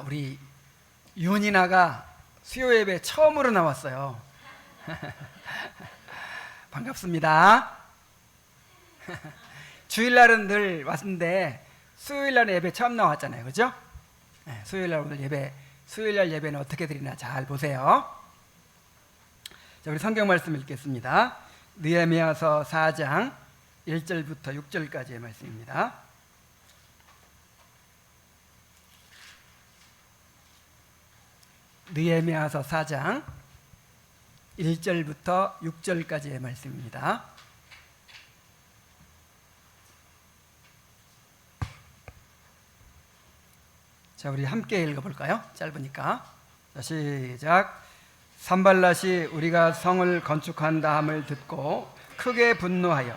우리 윤이나가 수요 예배 처음으로 나왔어요. 반갑습니다. 주일날은 늘 왔는데 수요일날 예배 처음 나왔잖아요, 그죠? 네, 수요일날 오늘 예배, 수요일날 예배는 어떻게 드리나 잘 보세요. 자, 우리 성경 말씀 읽겠습니다. 느헤미야서 4장 1절부터 6절까지의 말씀입니다. 느헤미야서 4장 1절부터 6절까지의 말씀입니다. 자, 우리 함께 읽어볼까요? 짧으니까. 자, 시작. 산발랏이 우리가 성을 건축한다 함을 듣고 크게 분노하여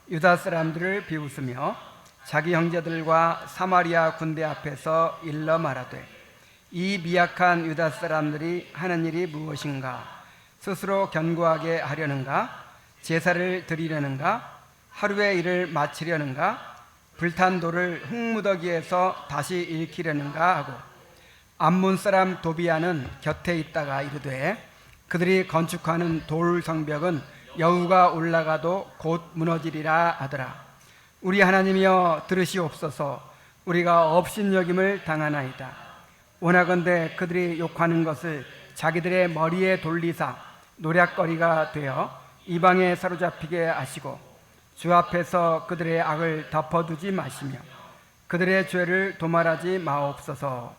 유다 사람들을 비웃으며 자기 형제들과 사마리아 군대 앞에서 일러 말하되 이 미약한 유다 사람들이 하는 일이 무엇인가? 스스로 견고하게 하려는가? 제사를 드리려는가? 하루의 일을 마치려는가? 불탄 돌을 흙무더기에서 다시 일으키려는가 하고 암몬 사람 도비아는 곁에 있다가 이르되 그들이 건축하는 돌 성벽은 여우가 올라가도 곧 무너지리라 하더라. 우리 하나님이여 들으시옵소서. 우리가 업신여김을 당하나이다. 원하건대 그들이 욕하는 것을 자기들의 머리에 돌리사 노략거리가 되어 이방에 사로잡히게 하시고 주 앞에서 그들의 악을 덮어두지 마시며 그들의 죄를 도말하지 마옵소서.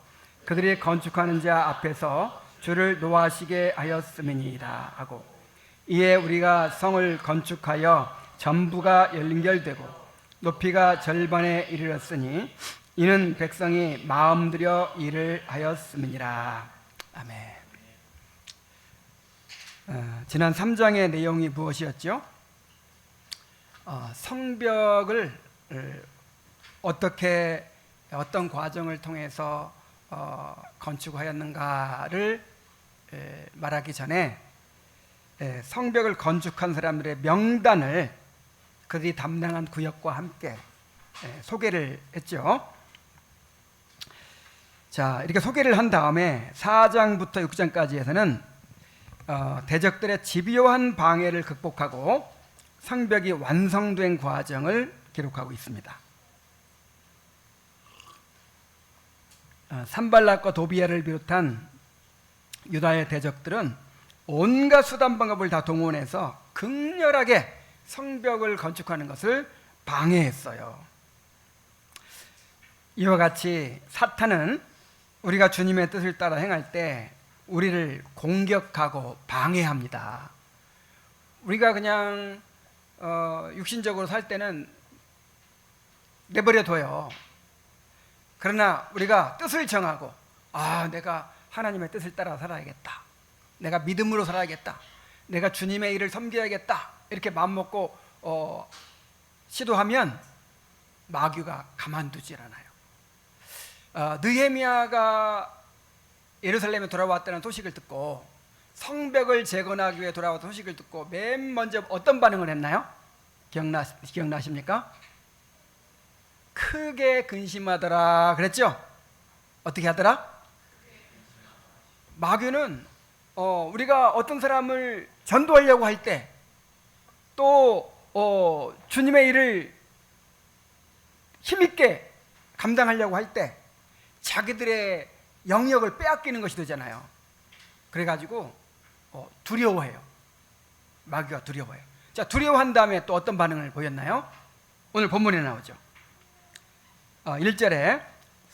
그들이 건축하는 자 앞에서 주를 노하시게 하였음이니이다 하고 이에 우리가 성을 건축하여 전부가 연결되고 높이가 절반에 이르렀으니 이는 백성이 마음 들여 일을 하였음이니라. 아멘. 지난 3장의 내용이 무엇이었죠? 성벽을 어떻게 어떤 과정을 통해서 건축하였는가를 말하기 전에 성벽을 건축한 사람들의 명단을 그들이 담당한 구역과 함께 소개를 했죠. 자, 이렇게 소개를 한 다음에 4장부터 6장까지에서는 대적들의 집요한 방해를 극복하고 성벽이 완성된 과정을 기록하고 있습니다. 산발랏과 도비아를 비롯한 유다의 대적들은 온갖 수단 방법을 다 동원해서 극렬하게 성벽을 건축하는 것을 방해했어요. 이와 같이 사탄은 우리가 주님의 뜻을 따라 행할 때 우리를 공격하고 방해합니다. 우리가 그냥 육신적으로 살 때는 내버려 둬요. 그러나 우리가 뜻을 정하고 내가 하나님의 뜻을 따라 살아야겠다, 내가 믿음으로 살아야겠다, 내가 주님의 일을 섬겨야겠다 이렇게 마음먹고 시도하면 마귀가 가만두질 않아요. 느헤미야가 예루살렘에 돌아왔다는 소식을 듣고 성벽을 재건하기 위해 돌아왔던 소식을 듣고 맨 먼저 어떤 반응을 했나요? 기억나십니까? 크게 근심하더라 그랬죠? 어떻게 하더라? 마귀는 우리가 어떤 사람을 전도하려고 할 때 또 주님의 일을 힘있게 감당하려고 할 때 자기들의 영역을 빼앗기는 것이 되잖아요. 그래가지고 두려워해요. 마귀가 두려워해요. 자, 두려워한 다음에 또 어떤 반응을 보였나요? 오늘 본문에 나오죠. 1절에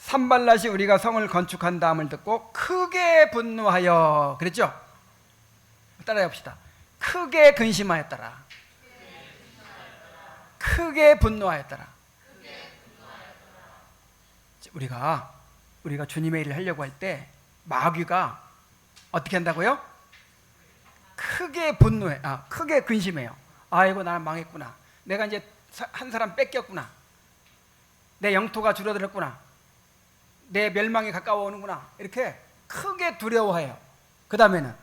산발랏이 우리가 성을 건축한 다음을 듣고 크게 분노하여 그랬죠? 따라해 봅시다. 크게 근심하였더라. 크게 분노하였더라. 우리가 주님의 일을 하려고 할 때 마귀가 어떻게 한다고요? 크게 분노해. 크게 근심해요. 아이고 나는 망했구나. 내가 이제 한 사람 뺏겼구나. 내 영토가 줄어들었구나. 내 멸망이 가까워 오는구나. 이렇게 크게 두려워해요. 그 다음에는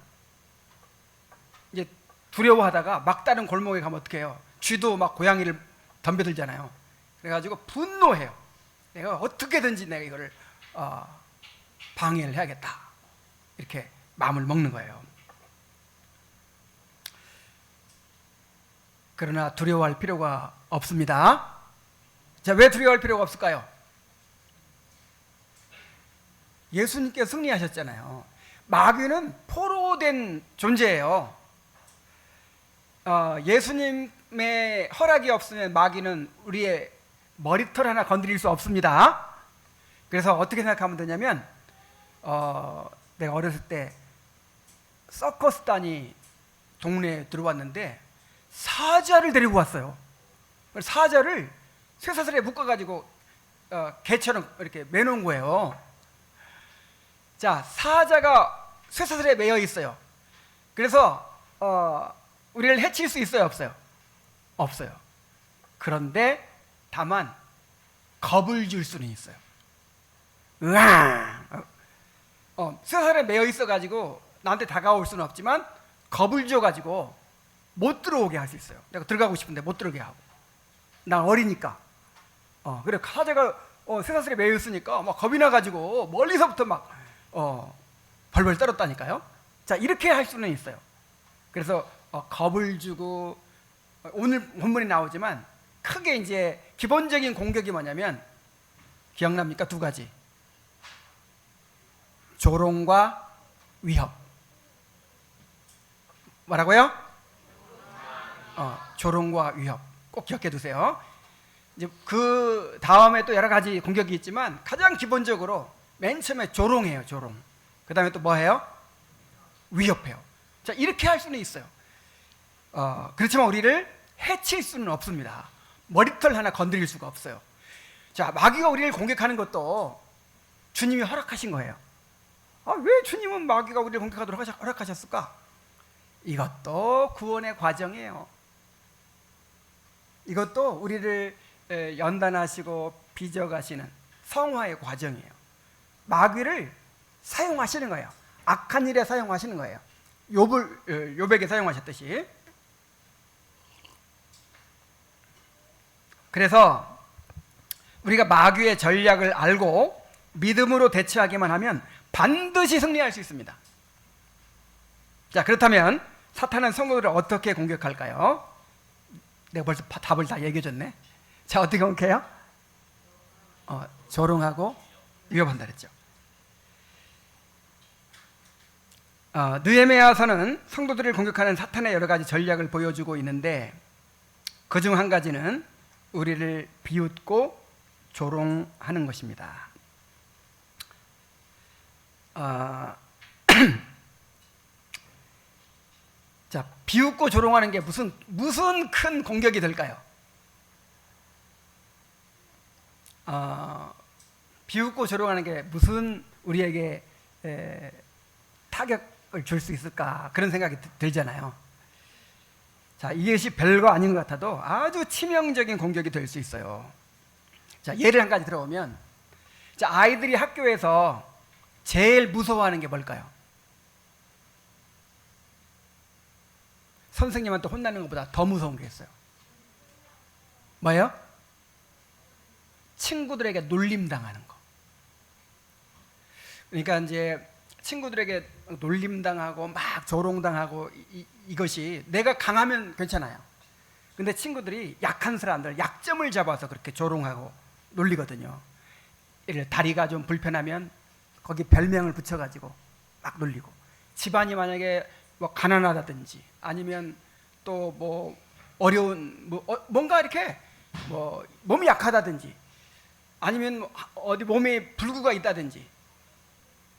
이제 두려워하다가 막다른 골목에 가면 어떻게 해요? 쥐도 막 고양이를 덤벼들잖아요. 그래가지고 분노해요. 내가 어떻게든지 내가 이거를 방해를 해야겠다, 이렇게 마음을 먹는 거예요. 그러나 두려워할 필요가 없습니다. 자, 왜 두려워할 필요가 없을까요? 예수님께 승리하셨잖아요. 마귀는 포로된 존재예요. 예수님의 허락이 없으면 마귀는 우리의 머리털 하나 건드릴 수 없습니다. 그래서 어떻게 생각하면 되냐면, 내가 어렸을 때 서커스단이 동네에 들어왔는데 사자를 데리고 왔어요. 사자를 쇠사슬에 묶어가지고 개처럼 이렇게 매놓은 거예요. 자, 사자가 쇠사슬에 매여 있어요. 그래서 우리를 해칠 수 있어요, 없어요? 없어요. 그런데 다만 겁을 줄 수는 있어요. 으아! 쇠사슬에 매여 있어가지고 나한테 다가올 수는 없지만 겁을 줘가지고 못 들어오게 할 수 있어요. 내가 들어가고 싶은데 못 들어오게 하고. 난 어리니까. 그래, 사자가 쇠사슬에 매여 있으니까 막 겁이 나가지고 멀리서부터 막 벌벌 떨었다니까요. 자, 이렇게 할 수는 있어요. 그래서 겁을 주고, 오늘 본문에 나오지만 크게 이제 기본적인 공격이 뭐냐면, 기억납니까? 두 가지. 조롱과 위협. 뭐라고요? 조롱과 위협. 꼭 기억해 두세요. 이제 그 다음에 또 여러 가지 공격이 있지만 가장 기본적으로 맨 처음에 조롱해요, 조롱. 그 다음에 또 뭐 해요? 위협해요. 자, 이렇게 할 수는 있어요. 그렇지만 우리를 해칠 수는 없습니다. 머리털 하나 건드릴 수가 없어요. 자, 마귀가 우리를 공격하는 것도 주님이 허락하신 거예요. 왜 주님은 마귀가 우리를 공격하도록 허락하셨을까? 이것도 구원의 과정이에요. 이것도 우리를 연단하시고 빚어가시는 성화의 과정이에요. 마귀를 사용하시는 거예요. 악한 일에 사용하시는 거예요. 욥에게 사용하셨듯이. 그래서 우리가 마귀의 전략을 알고 믿음으로 대처하기만 하면 반드시 승리할 수 있습니다. 자, 그렇다면 사탄은 성도들을 어떻게 공격할까요? 내가 벌써 답을 다 얘기해줬네. 자, 어떻게 공격해요? 조롱하고 위협한다 그랬죠. 느헤미야서는 성도들을 공격하는 사탄의 여러 가지 전략을 보여주고 있는데, 그중 한 가지는 우리를 비웃고 조롱하는 것입니다. 자, 비웃고 조롱하는 게 무슨 큰 공격이 될까요? 비웃고 조롱하는 게 무슨 우리에게 타격을 줄 수 있을까, 그런 생각이 들잖아요. 자, 이것이 별거 아닌 것 같아도 아주 치명적인 공격이 될 수 있어요. 자, 예를 한 가지 들어보면, 자, 아이들이 학교에서 제일 무서워하는 게 뭘까요? 선생님한테 혼나는 것보다 더 무서운 게 있어요. 뭐예요? 친구들에게 놀림당하는 거. 그러니까 이제 친구들에게 놀림당하고 막 조롱당하고 이것이 내가 강하면 괜찮아요. 근데 친구들이 약한 사람들, 약점을 잡아서 그렇게 조롱하고 놀리거든요. 다리가 좀 불편하면 거기 별명을 붙여가지고 막 놀리고, 집안이 만약에 뭐 가난하다든지 아니면 또 뭐 어려운 뭔가 이렇게 뭐 몸이 약하다든지 아니면 어디 몸에 불구가 있다든지,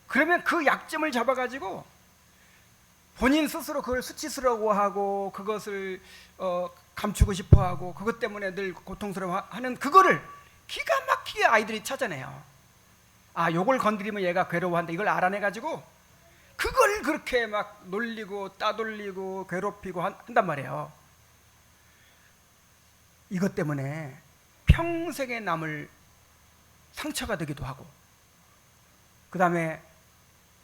그러면 그 약점을 잡아가지고 본인 스스로 그걸 수치스러워하고 그것을 감추고 싶어하고 그것 때문에 늘 고통스러워하는 그거를 기가 막히게 아이들이 찾아내요. 요걸 건드리면 얘가 괴로워한다, 이걸 알아내가지고 그걸 그렇게 막 놀리고 따돌리고 괴롭히고 한단 말이에요. 이것 때문에 평생에 남을 상처가 되기도 하고, 그 다음에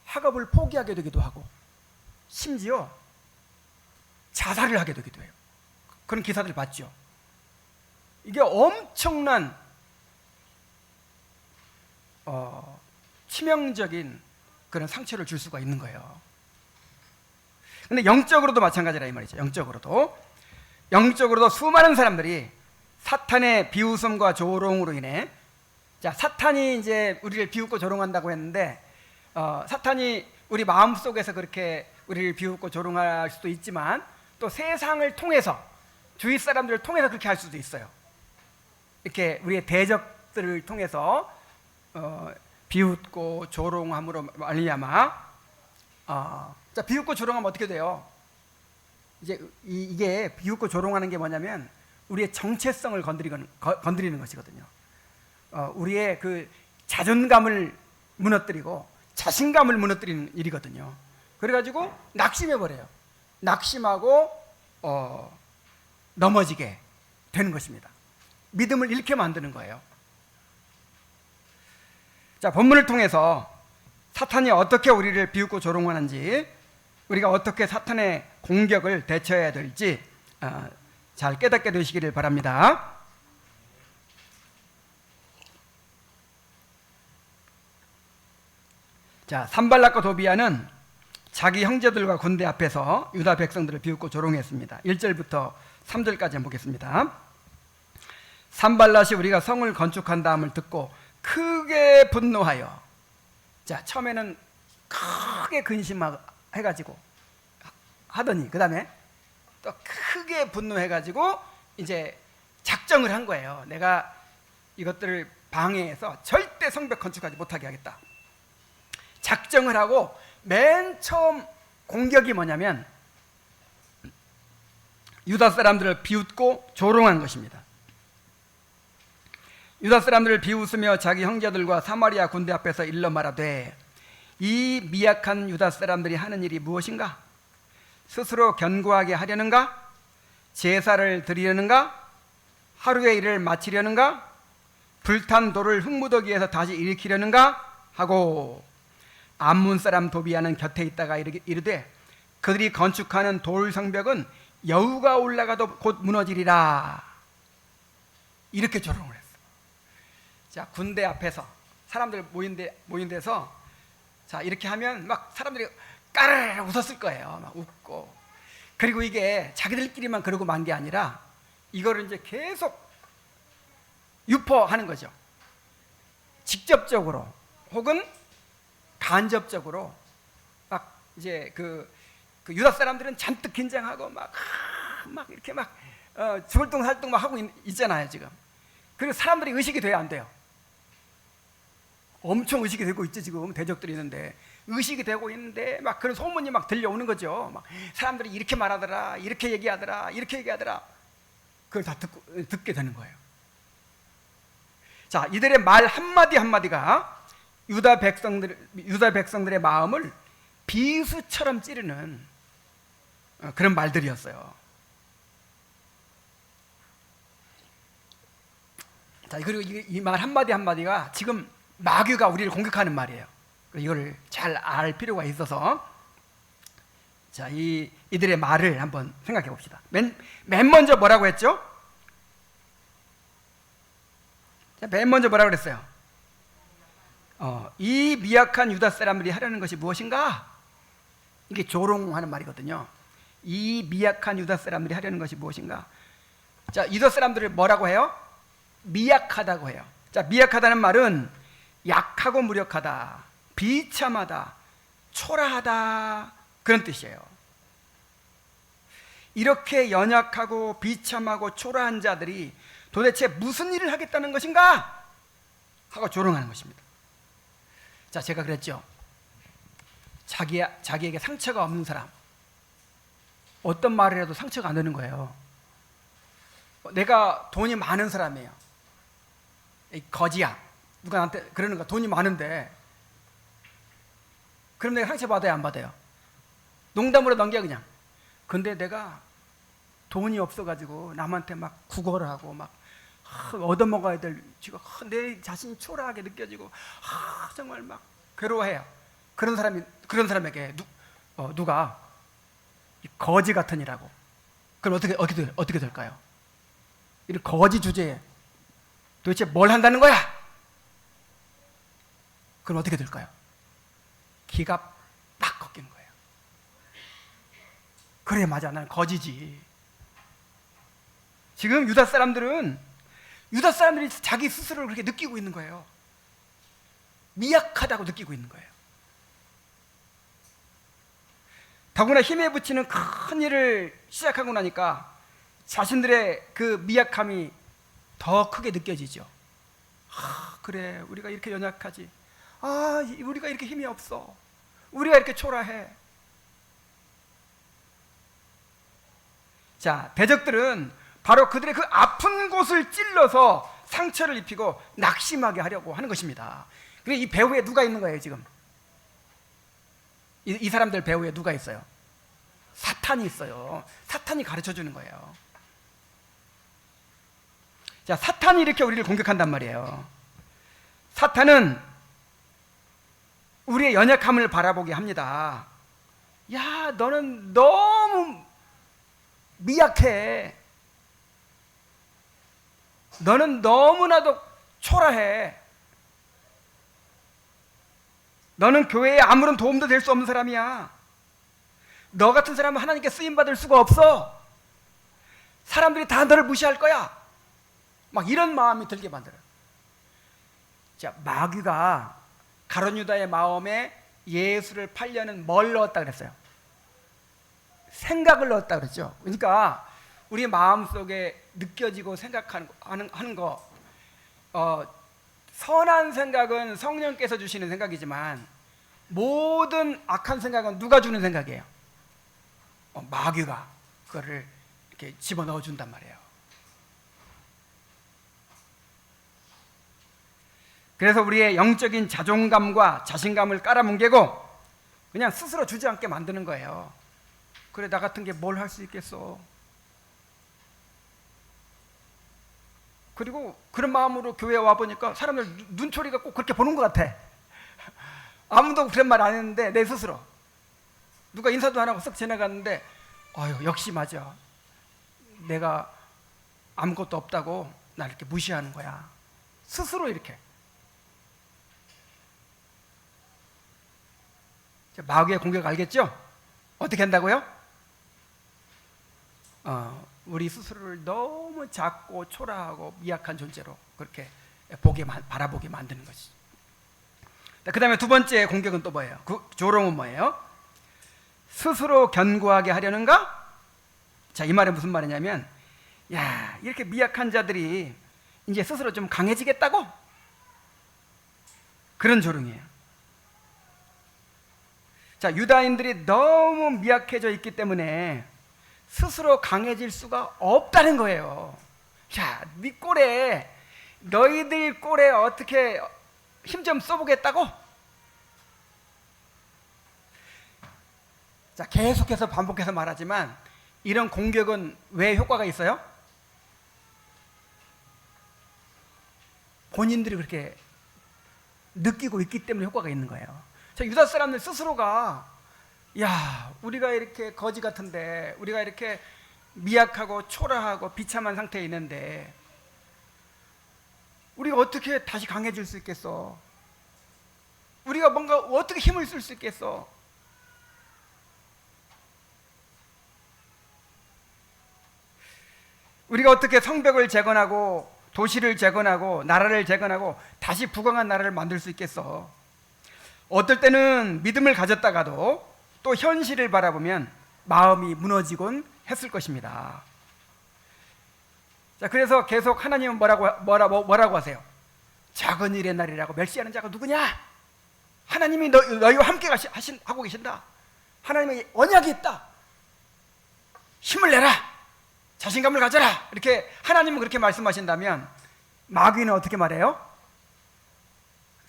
학업을 포기하게 되기도 하고, 심지어 자살을 하게 되기도 해요. 그런 기사들 봤죠. 이게 엄청난 치명적인 그런 상처를 줄 수가 있는 거예요. 근데 영적으로도 마찬가지라 이 말이죠. 영적으로도 수많은 사람들이 사탄의 비웃음과 조롱으로 인해, 자, 사탄이 이제 우리를 비웃고 조롱한다고 했는데, 사탄이 우리 마음 속에서 그렇게 우리를 비웃고 조롱할 수도 있지만, 또 세상을 통해서, 주위 사람들을 통해서 그렇게 할 수도 있어요. 이렇게 우리의 대적들을 통해서 비웃고 조롱함으로 말미암아, 자, 비웃고 조롱하면 어떻게 돼요? 이제 이게 비웃고 조롱하는 게 뭐냐면 우리의 정체성을 건드리는 것이거든요. 우리의 그 자존감을 무너뜨리고 자신감을 무너뜨리는 일이거든요. 그래가지고 낙심해 버려요. 낙심하고 넘어지게 되는 것입니다. 믿음을 잃게 만드는 거예요. 자, 본문을 통해서 사탄이 어떻게 우리를 비웃고 조롱하는지, 우리가 어떻게 사탄의 공격을 대처해야 될지 잘 깨닫게 되시기를 바랍니다. 자, 산발락과 도비아는 자기 형제들과 군대 앞에서 유다 백성들을 비웃고 조롱했습니다. 1절부터 3절까지 보겠습니다. 산발락이 우리가 성을 건축한 다음을 듣고 크게 분노하여, 자, 처음에는 크게 근심해가지고 하더니 그 다음에 또 크게 분노해가지고 이제 작정을 한 거예요. 내가 이것들을 방해해서 절대 성벽 건축하지 못하게 하겠다. 작정을 하고 맨 처음 공격이 뭐냐면 유다 사람들을 비웃고 조롱한 것입니다. 유다 사람들을 비웃으며 자기 형제들과 사마리아 군대 앞에서 일러 말하되, 이 미약한 유다 사람들이 하는 일이 무엇인가? 스스로 견고하게 하려는가? 제사를 드리려는가? 하루의 일을 마치려는가? 불탄 돌을 흙무더기에서 다시 일으키려는가? 하고 암몬 사람 도비아는 곁에 있다가 이르되, 그들이 건축하는 돌 성벽은 여우가 올라가도 곧 무너지리라. 이렇게 조롱을 했어요. 자, 군대 앞에서 사람들 모인 데서, 자, 이렇게 하면 막 사람들이 까르르 웃었을 거예요. 막 웃고. 그리고 이게 자기들끼리만 그러고 만 게 아니라 이거를 이제 계속 유포하는 거죠. 직접적으로 혹은 간접적으로 막 이제 그 유다 사람들은 잔뜩 긴장하고 막 이렇게 막 졸동살동 막 하고 있잖아요 지금. 그리고 사람들이 의식이 돼야 안 돼요. 엄청 의식이 되고 있죠 지금. 대적들이 있는데 의식이 되고 있는데 막 그런 소문이 막 들려오는 거죠. 막 사람들이 이렇게 말하더라, 이렇게 얘기하더라, 이렇게 얘기하더라. 그걸 다 듣게 되는 거예요. 자, 이들의 말 한마디 한마디가 유다 백성들의 마음을 비수처럼 찌르는 그런 말들이었어요. 자, 그리고 이 말 한마디 한마디가 지금 마귀가 우리를 공격하는 말이에요. 이걸 잘 알 필요가 있어서, 자, 이들의 말을 한번 생각해 봅시다. 맨 먼저 뭐라고 했죠? 자, 맨 먼저 뭐라고 그랬어요? 이 미약한 유다 사람들이 하려는 것이 무엇인가? 이게 조롱하는 말이거든요. 이 미약한 유다 사람들이 하려는 것이 무엇인가? 자, 유다 사람들을 뭐라고 해요? 미약하다고 해요. 자, 미약하다는 말은 약하고 무력하다, 비참하다, 초라하다, 그런 뜻이에요. 이렇게 연약하고 비참하고 초라한 자들이 도대체 무슨 일을 하겠다는 것인가? 하고 조롱하는 것입니다. 자, 제가 그랬죠. 자기에게 상처가 없는 사람, 어떤 말을 해도 상처가 안 되는 거예요. 내가 돈이 많은 사람이에요. 거지야. 누가 나한테 그러는 거야. 돈이 많은데. 그럼 내가 상처 받아야 안 받아요? 농담으로 넘겨 그냥. 근데 내가 돈이 없어가지고 남한테 막 구걸을 하고 막 얻어먹어야 될 지금 내 자신이 초라하게 느껴지고 정말 막 괴로워해요. 그런 사람에게 누가 거지 같으니라고. 그럼 어떻게 될까요? 이런 거지 주제에 도대체 뭘 한다는 거야? 그럼 어떻게 될까요? 기가 팍 꺾이는 거예요. 그래, 맞아, 나는 거지지. 지금 유다 사람들이 자기 스스로를 그렇게 느끼고 있는 거예요. 미약하다고 느끼고 있는 거예요. 더구나 힘에 부치는 큰 일을 시작하고 나니까 자신들의 그 미약함이 더 크게 느껴지죠. 그래, 우리가 이렇게 연약하지. 우리가 이렇게 힘이 없어. 우리가 이렇게 초라해. 자, 대적들은 바로 그들의 그 아픈 곳을 찔러서 상처를 입히고 낙심하게 하려고 하는 것입니다. 근데 이 배후에 누가 있는 거예요, 지금? 이 사람들 배후에 누가 있어요? 사탄이 있어요. 사탄이 가르쳐 주는 거예요. 자, 사탄이 이렇게 우리를 공격한단 말이에요. 사탄은 우리의 연약함을 바라보게 합니다. 야, 너는 너무 미약해. 너는 너무나도 초라해. 너는 교회에 아무런 도움도 될 수 없는 사람이야. 너 같은 사람은 하나님께 쓰임받을 수가 없어. 사람들이 다 너를 무시할 거야. 막 이런 마음이 들게 만들어요. 자, 마귀가 가룟 유다의 마음에 예수를 팔려는 뭘 넣었다 그랬어요? 생각을 넣었다 그랬죠. 그러니까 우리 마음속에 느껴지고 생각하는 거, 선한 생각은 성령께서 주시는 생각이지만 모든 악한 생각은 누가 주는 생각이에요? 마귀가 그거를 이렇게 집어넣어 준단 말이에요. 그래서 우리의 영적인 자존감과 자신감을 깔아뭉개고 그냥 스스로 주저앉게 만드는 거예요. 그래, 나 같은 게 뭘 할 수 있겠어. 그리고 그런 마음으로 교회에 와보니까 사람들 눈초리가 꼭 그렇게 보는 것 같아. 아무도 그런 말 안 했는데 내 스스로 누가 인사도 안 하고 쓱 지나갔는데 역시 맞아, 내가 아무것도 없다고 나 이렇게 무시하는 거야. 스스로 이렇게. 마귀의 공격 알겠죠? 어떻게 한다고요? 우리 스스로를 너무 작고 초라하고 미약한 존재로 그렇게 바라보게 만드는 것이. 그 다음에 두 번째 공격은 또 뭐예요? 그 조롱은 뭐예요? 스스로 견고하게 하려는가? 자, 이 말은 무슨 말이냐면, 야, 이렇게 미약한 자들이 이제 스스로 좀 강해지겠다고? 그런 조롱이에요. 자, 유다인들이 너무 미약해져 있기 때문에 스스로 강해질 수가 없다는 거예요. 자, 네 꼴에, 너희들 꼴에 어떻게 힘 좀 써보겠다고? 자, 계속해서 반복해서 말하지만 이런 공격은 왜 효과가 있어요? 본인들이 그렇게 느끼고 있기 때문에 효과가 있는 거예요. 자, 유다 사람들 스스로가, 야, 우리가 이렇게 거지 같은데, 우리가 이렇게 미약하고 초라하고 비참한 상태에 있는데 우리가 어떻게 다시 강해질 수 있겠어? 우리가 뭔가 어떻게 힘을 쓸 수 있겠어? 우리가 어떻게 성벽을 재건하고 도시를 재건하고 나라를 재건하고 다시 부강한 나라를 만들 수 있겠어? 어떨 때는 믿음을 가졌다가도 또 현실을 바라보면 마음이 무너지곤 했을 것입니다. 자, 그래서 계속 하나님은 뭐라고 하세요? 작은 일의 날이라고 멸시하는 자가 누구냐? 하나님이 너희와 함께 하고 계신다. 하나님의 언약이 있다. 힘을 내라. 자신감을 가져라. 이렇게 하나님은 그렇게 말씀하신다면 마귀는 어떻게 말해요?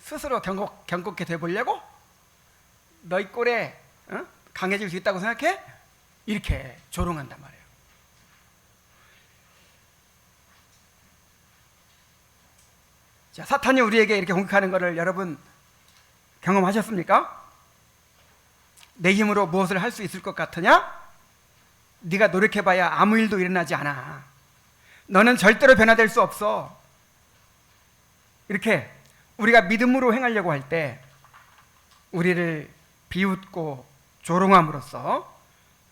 스스로 경고케 되보려고? 너희 꼴에 강해질 수 있다고 생각해? 이렇게 조롱한단 말이에요. 자, 사탄이 우리에게 이렇게 공격하는 것을 여러분 경험하셨습니까? 내 힘으로 무엇을 할 수 있을 것 같으냐? 네가 노력해봐야 아무 일도 일어나지 않아. 너는 절대로 변화될 수 없어. 이렇게 우리가 믿음으로 행하려고 할 때 우리를 비웃고 조롱함으로써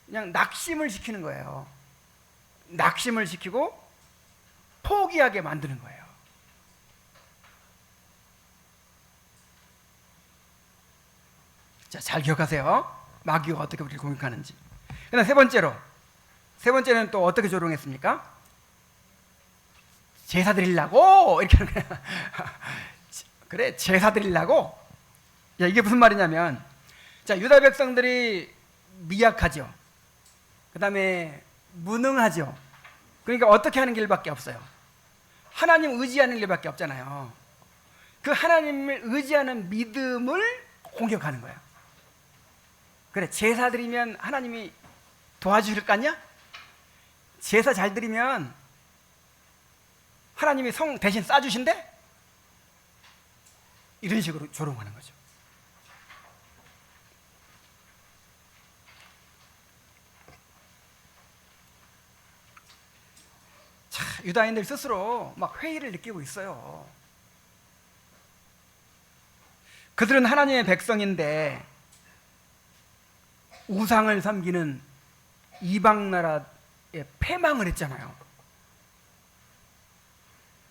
그냥 낙심을 시키는 거예요. 낙심을 시키고 포기하게 만드는 거예요. 자, 잘 기억하세요. 마귀가 어떻게 우리를 공격하는지. 그다음 세 번째는 또 어떻게 조롱했습니까? 제사 드리려고 이렇게 하는 거야. 그래, 제사 드리려고. 야, 이게 무슨 말이냐면, 자, 유다 백성들이 미약하죠. 그다음에 무능하죠. 그러니까 어떻게 하는 길밖에 없어요. 하나님 의지하는 길밖에 없잖아요. 그 하나님을 의지하는 믿음을 공격하는 거야. 그래, 제사 드리면 하나님이 도와주실 거 아니야? 제사 잘 드리면 하나님이 성 대신 싸주신대? 이런 식으로 조롱하는 거죠. 자, 유다인들 스스로 막 회의를 느끼고 있어요. 그들은 하나님의 백성인데 우상을 섬기는 이방 나라에 패망을 했잖아요.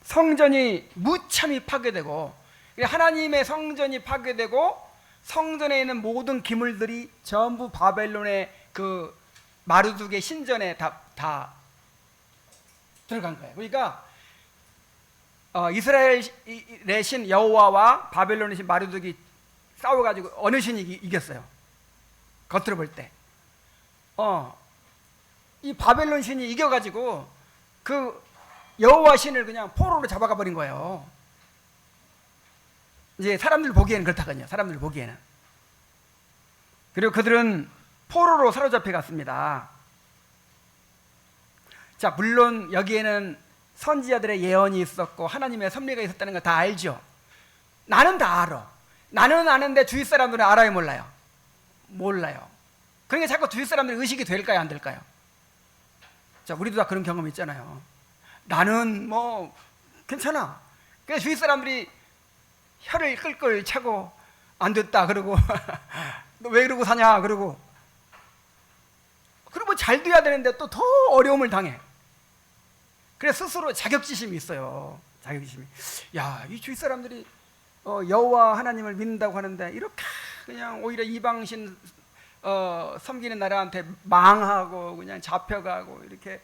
성전이 무참히 파괴되고, 하나님의 성전이 파괴되고 성전에 있는 모든 기물들이 전부 바벨론의 그 마르둑의 신전에 다 들어간 거예요. 그러니까 이스라엘의 신 여호와와 바벨론의 신 마르둑이 싸워가지고 어느 신이 이겼어요? 겉으로 볼 때 이 바벨론 신이 이겨가지고 그 여호와 신을 그냥 포로로 잡아가 버린 거예요. 이제 사람들 보기에는 그렇다거든요. 사람들 보기에는. 그리고 그들은 포로로 사로잡혀 갔습니다. 자, 물론 여기에는 선지자들의 예언이 있었고 하나님의 섭리가 있었다는 거 다 알죠. 나는 다 알아. 나는 아는데 주위 사람들은 알아요, 몰라요? 몰라요. 그러니까 자꾸 주위 사람들이 의식이 될까요, 안 될까요? 자, 우리도 다 그런 경험이 있잖아요. 나는 뭐 괜찮아. 그래서 주위 사람들이 혀를 끌끌 차고 안 됐다 그러고 너 왜 그러고 사냐 그러고, 그리고 잘 돼야 되는데 또 더 어려움을 당해. 그래서 스스로 자격지심이 있어요. 자격지심이. 야, 이 주위 사람들이 여호와 하나님을 믿는다고 하는데 이렇게 그냥 오히려 이방신 섬기는 나라한테 망하고 그냥 잡혀가고 이렇게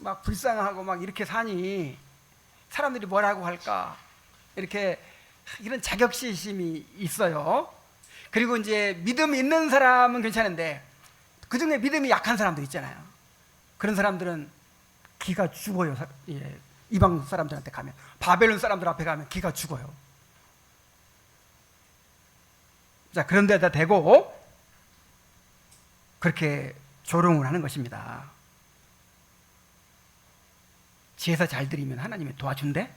막 불쌍하고 막 이렇게 사니 사람들이 뭐라고 할까, 이렇게 이런 자격지심이 있어요. 그리고 이제 믿음 있는 사람은 괜찮은데 그 중에 믿음이 약한 사람도 있잖아요. 그런 사람들은 기가 죽어요. 예, 이방 사람들한테 가면, 바벨론 사람들 앞에 가면 기가 죽어요. 자, 그런 데다 대고 그렇게 조롱을 하는 것입니다. 제사 잘 드리면 하나님이 도와준대?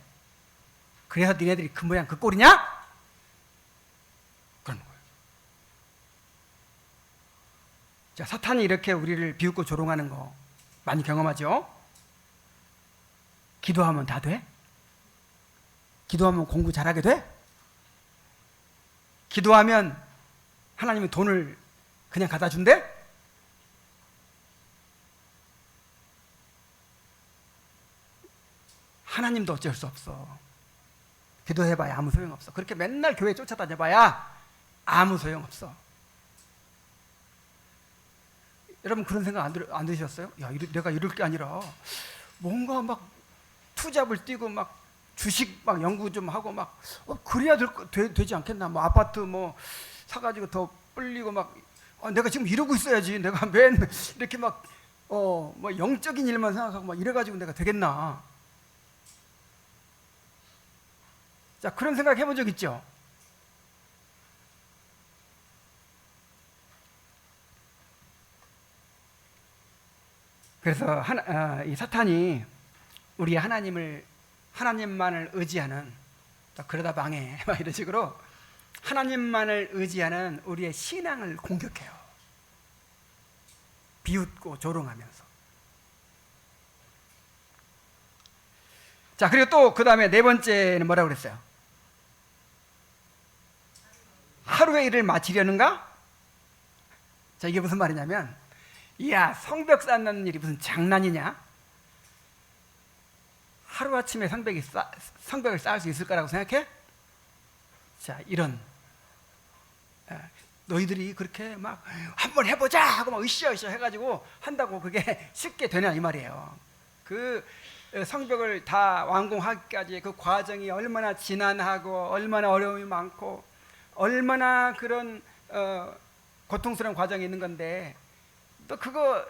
그래서 니네들이 그 모양 그 꼴이냐? 그런 거예요. 자, 사탄이 이렇게 우리를 비웃고 조롱하는 거 많이 경험하죠? 기도하면 다 돼? 기도하면 공부 잘하게 돼? 기도하면 하나님이 돈을 그냥 갖다 준대? 하나님도 어쩔 수 없어. 기도해봐야 아무 소용없어. 그렇게 맨날 교회 쫓아다녀봐야 아무 소용없어. 여러분 그런 생각 안 드셨어요? 야, 내가 이럴 게 아니라 뭔가 막 투잡을 뛰고 막 주식 막 연구 좀 하고 막 그래야 되지 않겠나? 뭐 아파트 뭐 사가지고 더 불리고 막 내가 지금 이러고 있어야지. 내가 맨 이렇게 막 뭐 영적인 일만 생각하고 막 이래가지고 내가 되겠나? 자, 그런 생각 해본 적 있죠? 그래서 이 사탄이 우리 하나님만을 의지하는, 그러다 망해 막 이런 식으로 하나님만을 의지하는 우리의 신앙을 공격해요. 비웃고 조롱하면서. 자, 그리고 또 그 다음에 네 번째는 뭐라고 그랬어요? 하루의 일을 마치려는가? 자, 이게 무슨 말이냐면, 이야, 성벽 쌓는 일이 무슨 장난이냐? 하루아침에 성벽을 쌓을 수 있을 거라고 생각해? 자, 이런, 너희들이 그렇게 막 한번 해보자 하고 막 으쌰으쌰 해가지고 한다고 그게 쉽게 되냐 이 말이에요. 그 성벽을 다 완공하기까지 그 과정이 얼마나 지난하고 얼마나 어려움이 많고 얼마나 그런 고통스러운 과정이 있는 건데, 또 그거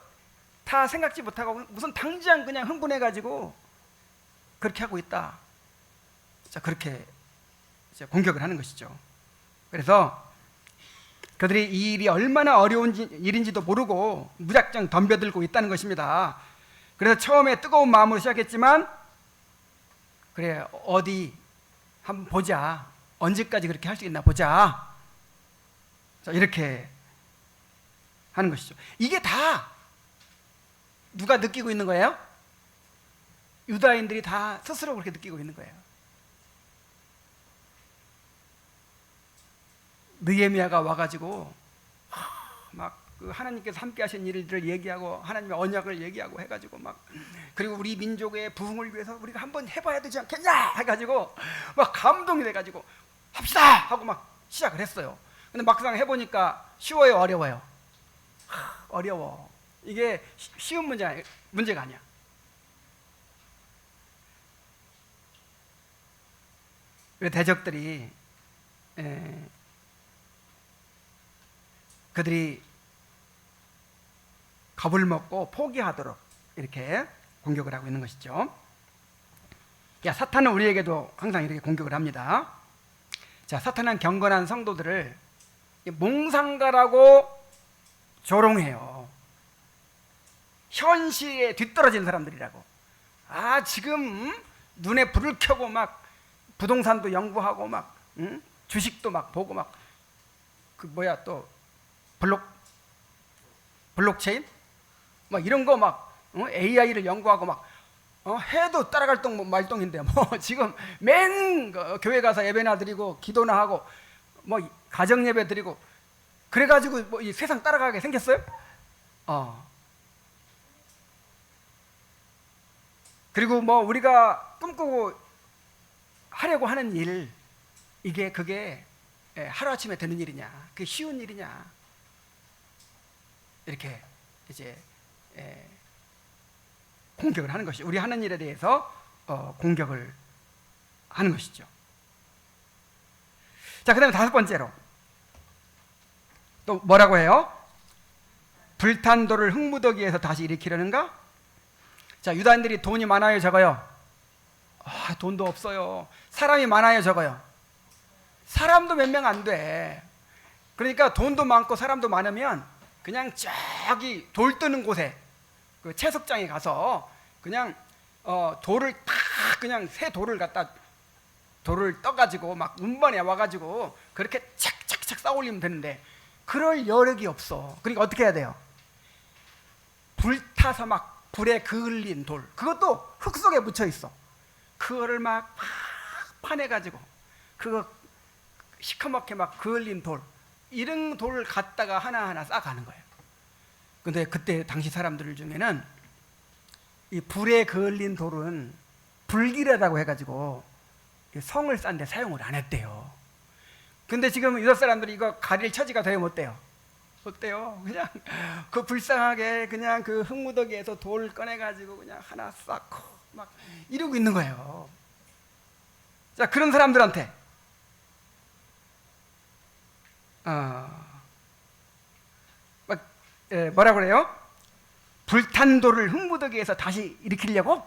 다 생각지 못하고 무슨 당장 그냥 흥분해가지고 그렇게 하고 있다. 자, 그렇게 이제 공격을 하는 것이죠. 그래서 그들이 이 일이 얼마나 어려운 일인지도 모르고 무작정 덤벼들고 있다는 것입니다. 그래서 처음에 뜨거운 마음으로 시작했지만, 그래, 어디 한번 보자, 언제까지 그렇게 할 수 있나 보자, 자, 이렇게 하는 것이죠. 이게 다 누가 느끼고 있는 거예요? 유다인들이 다 스스로 그렇게 느끼고 있는 거예요. 느헤미야가 와가지고 막 그 하나님께서 함께 하신 일들을 얘기하고 하나님의 언약을 얘기하고 해가지고 막, 그리고 우리 민족의 부흥을 위해서 우리가 한번 해봐야 되지 않겠냐 해가지고 막 감동이 돼가지고 합시다 하고 막 시작을 했어요. 근데 막상 해보니까 쉬워요, 어려워요? 어려워. 이게 쉬운 문제가 아니야. 왜 대적들이 그들이 겁을 먹고 포기하도록 이렇게 공격을 하고 있는 것이죠. 야, 사탄은 우리에게도 항상 이렇게 공격을 합니다. 자, 사탄은 경건한 성도들을 몽상가라고 조롱해요. 현실에 뒤떨어진 사람들이라고. 아, 지금 눈에 불을 켜고 막 부동산도 연구하고 막 주식도 막 보고 막 그 뭐야 또 블록체인 막 이런 거 막 AI를 연구하고 막 해도 따라갈 동 말동인데 뭐 지금 맨 교회 가서 예배나 드리고 기도나 하고 뭐 가정 예배 드리고 그래가지고 뭐 이 세상 따라가게 생겼어요? 그리고 뭐 우리가 꿈꾸고 하려고 하는 일, 그게 하루아침에 되는 일이냐, 그게 쉬운 일이냐, 이렇게 이제 공격을 하는 것이, 우리 하는 일에 대해서 공격을 하는 것이죠. 자, 그 다음에 다섯 번째로 또 뭐라고 해요? 불탄 돌을 흙무더기에서 다시 일으키려는가? 자, 유다인들이 돈이 많아요, 적어요? 돈도 없어요. 사람이 많아요, 적어요? 사람도 몇 명 안 돼. 그러니까 돈도 많고 사람도 많으면 그냥 저기 돌 뜨는 곳에 그 채석장에 가서 그냥 돌을 탁 그냥 새 돌을 갖다 돌을 떠가지고 막 운반에 와가지고 그렇게 착착착 쌓아올리면 되는데 그럴 여력이 없어. 그러니까 어떻게 해야 돼요? 불타서 막 불에 그을린 돌, 그것도 흙 속에 묻혀 있어. 그거를 막 파내가지고 그거 시커멓게 막 그을린 돌, 이런 돌을 갖다가 하나하나 쌓아가는 거예요. 근데 그때 당시 사람들 중에는 이 불에 그을린 돌은 불길하다고 해가지고 성을 싼 데 사용을 안 했대요. 근데 지금 유다 사람들이 이거 가릴 처지가 되면 어때요? 어때요? 그냥 그 불쌍하게 그냥 그 흙무더기에서 돌 꺼내가지고 그냥 하나 쌓고 막 이러고 있는 거예요. 자, 그런 사람들한테 뭐라 그래요? 불탄 돌을 흙무더기에서 다시 일으키려고?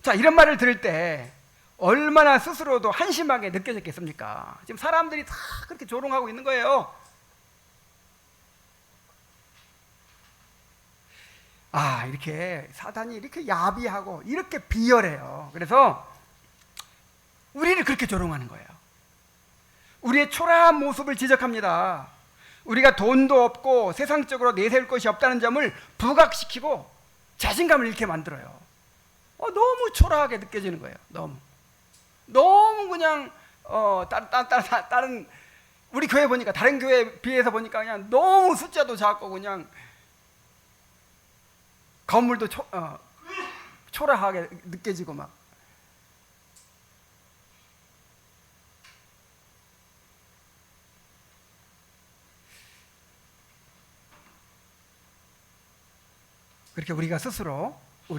자, 이런 말을 들을 때 얼마나 스스로도 한심하게 느껴졌겠습니까? 지금 사람들이 다 그렇게 조롱하고 있는 거예요. 이렇게 사단이 이렇게 야비하고 이렇게 비열해요. 그래서 우리를 그렇게 조롱하는 거예요. 우리의 초라한 모습을 지적합니다. 우리가 돈도 없고 세상적으로 내세울 것이 없다는 점을 부각시키고 자신감을 잃게 만들어요. 너무 초라하게 느껴지는 거예요. 너무. 너무 그냥 다른 우리 교회 보니까 다른 교회에 비해서 보니까 그냥 너무 숫자도 작고 그냥 건물도 초라하게 느껴지고 막. 그렇게 우리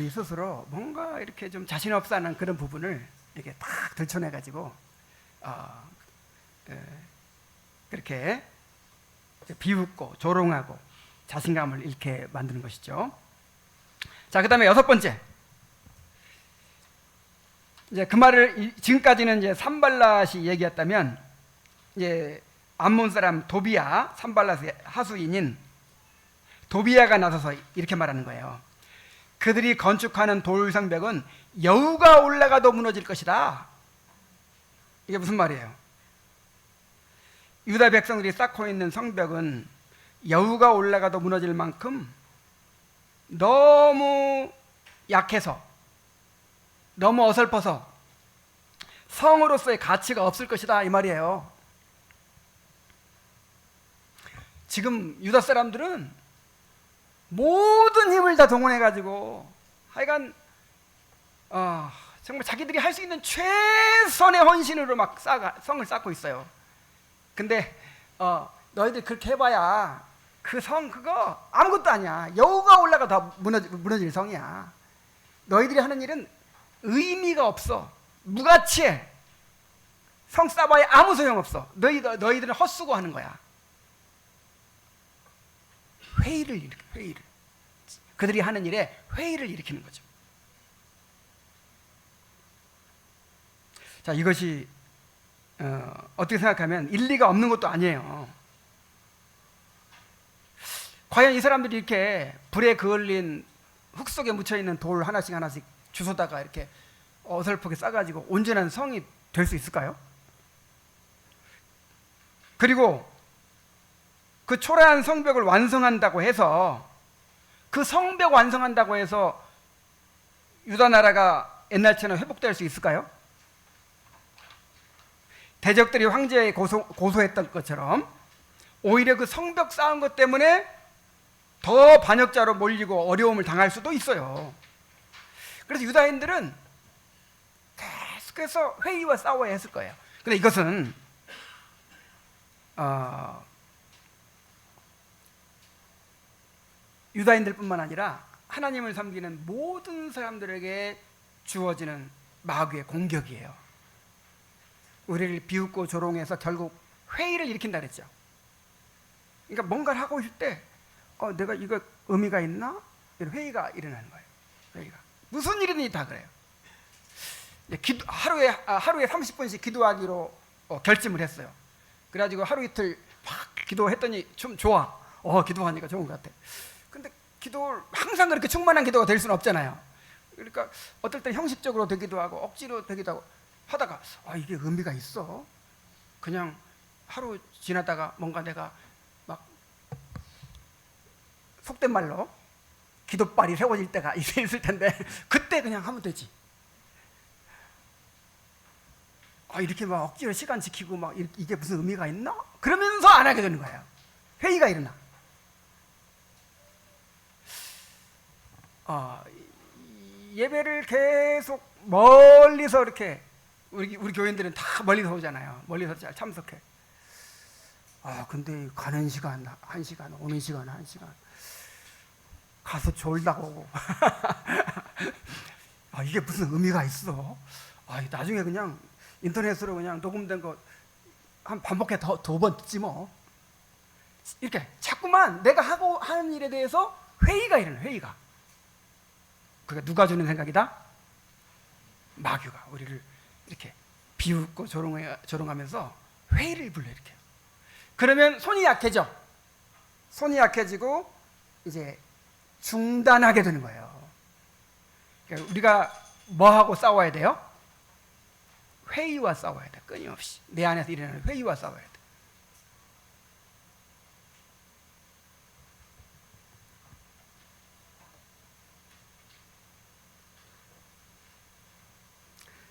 스스로 뭔가 이렇게 좀 자신 없어하는 그런 부분을 이렇게 탁 들춰내 가지고 그렇게 비웃고 조롱하고 자신감을 잃게 만드는 것이죠. 자, 그다음에 6번째. 이제 그 말을 지금까지는 이제 산발랏이 얘기했다면, 이제 암몬 사람 도비야, 산발랏의 하수인인 도비야가 나서서 이렇게 말하는 거예요. 그들이 건축하는 돌 성벽은 여우가 올라가도 무너질 것이다. 이게 무슨 말이에요? 유다 백성들이 쌓고 있는 성벽은 여우가 올라가도 무너질 만큼 너무 약해서, 너무 어설퍼서 성으로서의 가치가 없을 것이다, 이 말이에요. 지금 유다 사람들은 모든 힘을 다 동원해가지고 하여간 정말 자기들이 할 수 있는 최선의 헌신으로 막 성을 쌓고 있어요. 근데 너희들 그렇게 해봐야 그 성 그거 아무것도 아니야. 여우가 올라가 다 무너질 성이야. 너희들이 하는 일은 의미가 없어. 무가치해. 성 쌓아봐야 아무 소용없어. 너희들은 헛수고하는 거야. 회의를 그들이 하는 일에 회의를 일으키는 거죠. 자, 이것이 어떻게 생각하면 일리가 없는 것도 아니에요. 과연 이 사람들이 이렇게 불에 그을린 흙 속에 묻혀있는 돌 하나씩 주워다가 이렇게 어설프게 싸가지고 온전한 성이 될 수 있을까요? 그리고 그 초라한 성벽을 완성한다고 해서, 그 성벽 완성한다고 해서 유다 나라가 옛날처럼 회복될 수 있을까요? 대적들이 황제에 고소했던 것처럼 오히려 그 성벽 쌓은 것 때문에 더 반역자로 몰리고 어려움을 당할 수도 있어요. 그래서 유다인들은 계속해서 회의와 싸워야 했을 거예요. 근데 이것은 유다인들뿐만 아니라 하나님을 섬기는 모든 사람들에게 주어지는 마귀의 공격이에요. 우리를 비웃고 조롱해서 결국 회의를 일으킨다 그랬죠. 그러니까 뭔가를 하고 있을 때 내가 이거 의미가 있나? 이런 회의가 일어나는 거예요. 회의가. 무슨 일이든지 다 그래요. 하루에 30분씩 기도하기로 결심을 했어요. 그래가지고 하루 이틀 막 기도했더니 좀 좋아. 기도하니까 좋은 것 같아. 근데 항상 그렇게 충만한 기도가 될 수는 없잖아요. 그러니까 어떨 때 형식적으로 되기도 하고 억지로 되기도 하고 하다가 이게 의미가 있어? 그냥 하루 지나다가 뭔가 내가 막 속된 말로 기도발이 세워질 때가 있을 텐데 그때 그냥 하면 되지. 이렇게 막 억지로 시간 지키고 막 이게 무슨 의미가 있나? 그러면서 안 하게 되는 거예요. 회의가 일어나. 예배를 계속 멀리서 이렇게 우리 교인들은 다 멀리서 오잖아요. 멀리서 잘 참석해. 근데 가는 시간 1시간, 오는 시간 1시간, 가서 졸다가 오고 이게 무슨 의미가 있어? 나중에 그냥 인터넷으로 그냥 녹음된 거 한 반복해 두 번 듣지 뭐. 이렇게 자꾸만 내가 하는 일에 대해서 회의가 일어나. 회의가. 그게 누가 주는 생각이다? 마귀가 우리를 이렇게 비웃고 조롱하면서 회의를 불러일으켜요. 그러면 손이 약해져. 손이 약해지고 이제 중단하게 되는 거예요. 그러니까 우리가 뭐하고 싸워야 돼요? 회의와 싸워야 돼. 끊임없이 내 안에서 일어나는 회의와 싸워야 돼.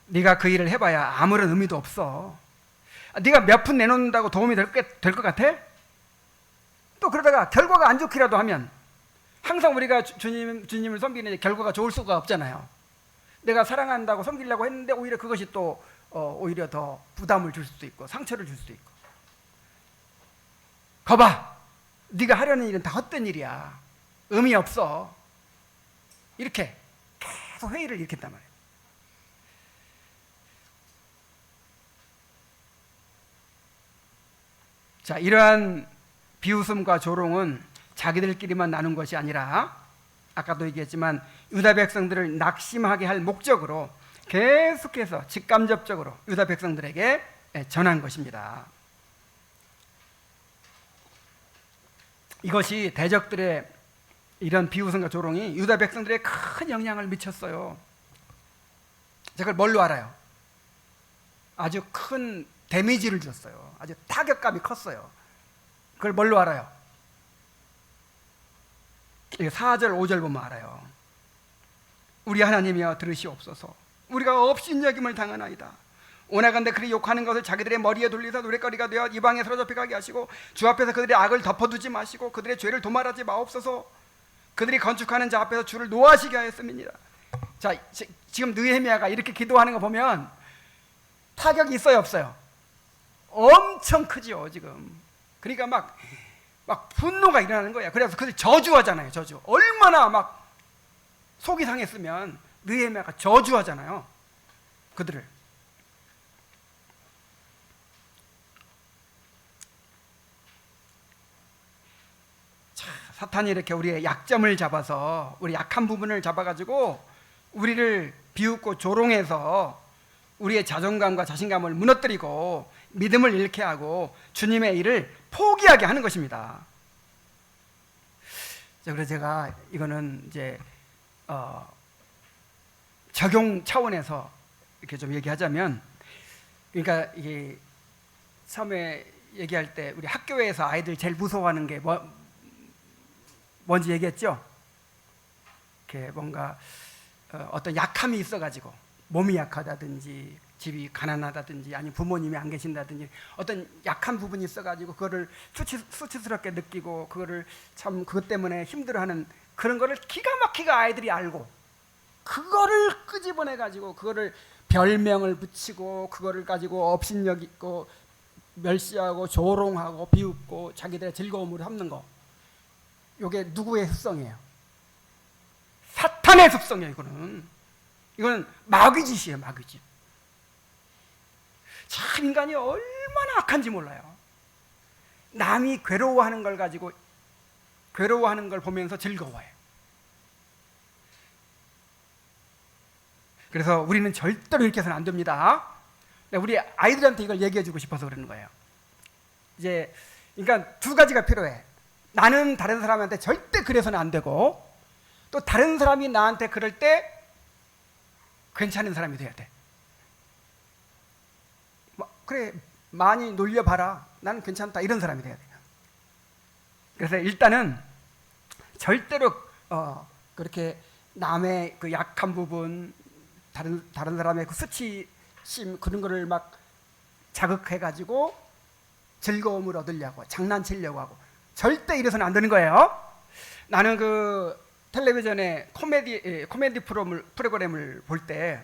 네가 그 일을 해봐야 아무런 의미도 없어. 네가 몇 푼 내놓는다고 도움이 될 것 같아? 또 그러다가 결과가 안 좋기라도 하면 항상 우리가 주님을 섬기는 결과가 좋을 수가 없잖아요. 내가 사랑한다고 섬기려고 했는데 오히려 그것이 또 오히려 더 부담을 줄 수도 있고 상처를 줄 수도 있고. 거봐, 네가 하려는 일은 다 헛된 일이야. 의미 없어. 이렇게 계속 회의를 일으켰단 말이에요. 자, 이러한 비웃음과 조롱은 자기들끼리만 나눈 것이 아니라 아까도 얘기했지만 유다 백성들을 낙심하게 할 목적으로 계속해서 직간접적으로 유다 백성들에게 전한 것입니다. 이것이 대적들의 이런 비웃음과 조롱이 유다 백성들에게 큰 영향을 미쳤어요. 그걸 뭘로 알아요? 아주 큰 데미지를 줬어요. 아주 타격감이 컸어요. 그걸 뭘로 알아요? 4절 5절 보면 알아요. 우리 하나님이여 들으시옵소서. 우리가 업신여김을 당하나이다. 오나간데 그리 욕하는 것을 자기들의 머리에 돌리사 노랫거리가 되어 이방에 사로잡혀 가게 하시고 주 앞에서 그들의 악을 덮어두지 마시고 그들의 죄를 도말하지 마옵소서. 그들이 건축하는 자 앞에서 주를 노하시게 하였음이니라. 자, 지금 느헤미야가 이렇게 기도하는 거 보면 타격이 있어요, 없어요? 엄청 크죠 지금. 그러니까 막 분노가 일어나는 거야. 그래서 그들 저주하잖아요. 저주. 얼마나 막 속이 상했으면 느헤미야가 저주하잖아요, 그들을. 자, 사탄이 이렇게 우리의 약점을 잡아서 우리 약한 부분을 잡아가지고 우리를 비웃고 조롱해서 우리의 자존감과 자신감을 무너뜨리고 믿음을 잃게 하고 주님의 일을 포기하게 하는 것입니다. 그래서 제가 이거는 이제 적용 차원에서 이렇게 좀 얘기하자면, 그러니까 이게 처음에 얘기할 때 우리 학교에서 아이들 제일 무서워하는 게 뭔지 얘기했죠? 이렇게 뭔가 어떤 약함이 있어가지고 몸이 약하다든지 집이 가난하다든지 아니면 부모님이 안 계신다든지 어떤 약한 부분이 있어가지고 그거를 수치스럽게 느끼고 그거를 참 그것 때문에 힘들어하는 그런 거를 기가 막히게 아이들이 알고 그거를 끄집어내가지고 그거를 별명을 붙이고 그거를 가지고 업신여기고 멸시하고 조롱하고 비웃고 자기들의 즐거움으로 삼는 거, 이게 누구의 습성이에요? 사탄의 습성이에요. 이거는 마귀짓이에요, 마귀짓. 참 인간이 얼마나 악한지 몰라요. 남이 괴로워하는 걸 가지고 괴로워하는 걸 보면서 즐거워해요. 그래서 우리는 절대로 이렇게 해서는 안 됩니다. 우리 아이들한테 이걸 얘기해 주고 싶어서 그러는 거예요. 이제 그러니까 두 가지가 필요해. 나는 다른 사람한테 절대 그래서는 안 되고, 또 다른 사람이 나한테 그럴 때 괜찮은 사람이 돼야 돼. 그래, 많이 놀려봐라, 나는 괜찮다, 이런 사람이 돼야 돼요. 그래서 일단은 절대로 그렇게 남의 그 약한 부분, 다른 사람의 그 수치심 그런 거를 막 자극해가지고 즐거움을 얻으려고 장난치려고 하고, 절대 이래서는 안 되는 거예요. 나는 그 텔레비전에 코미디 프로그램을 볼 때,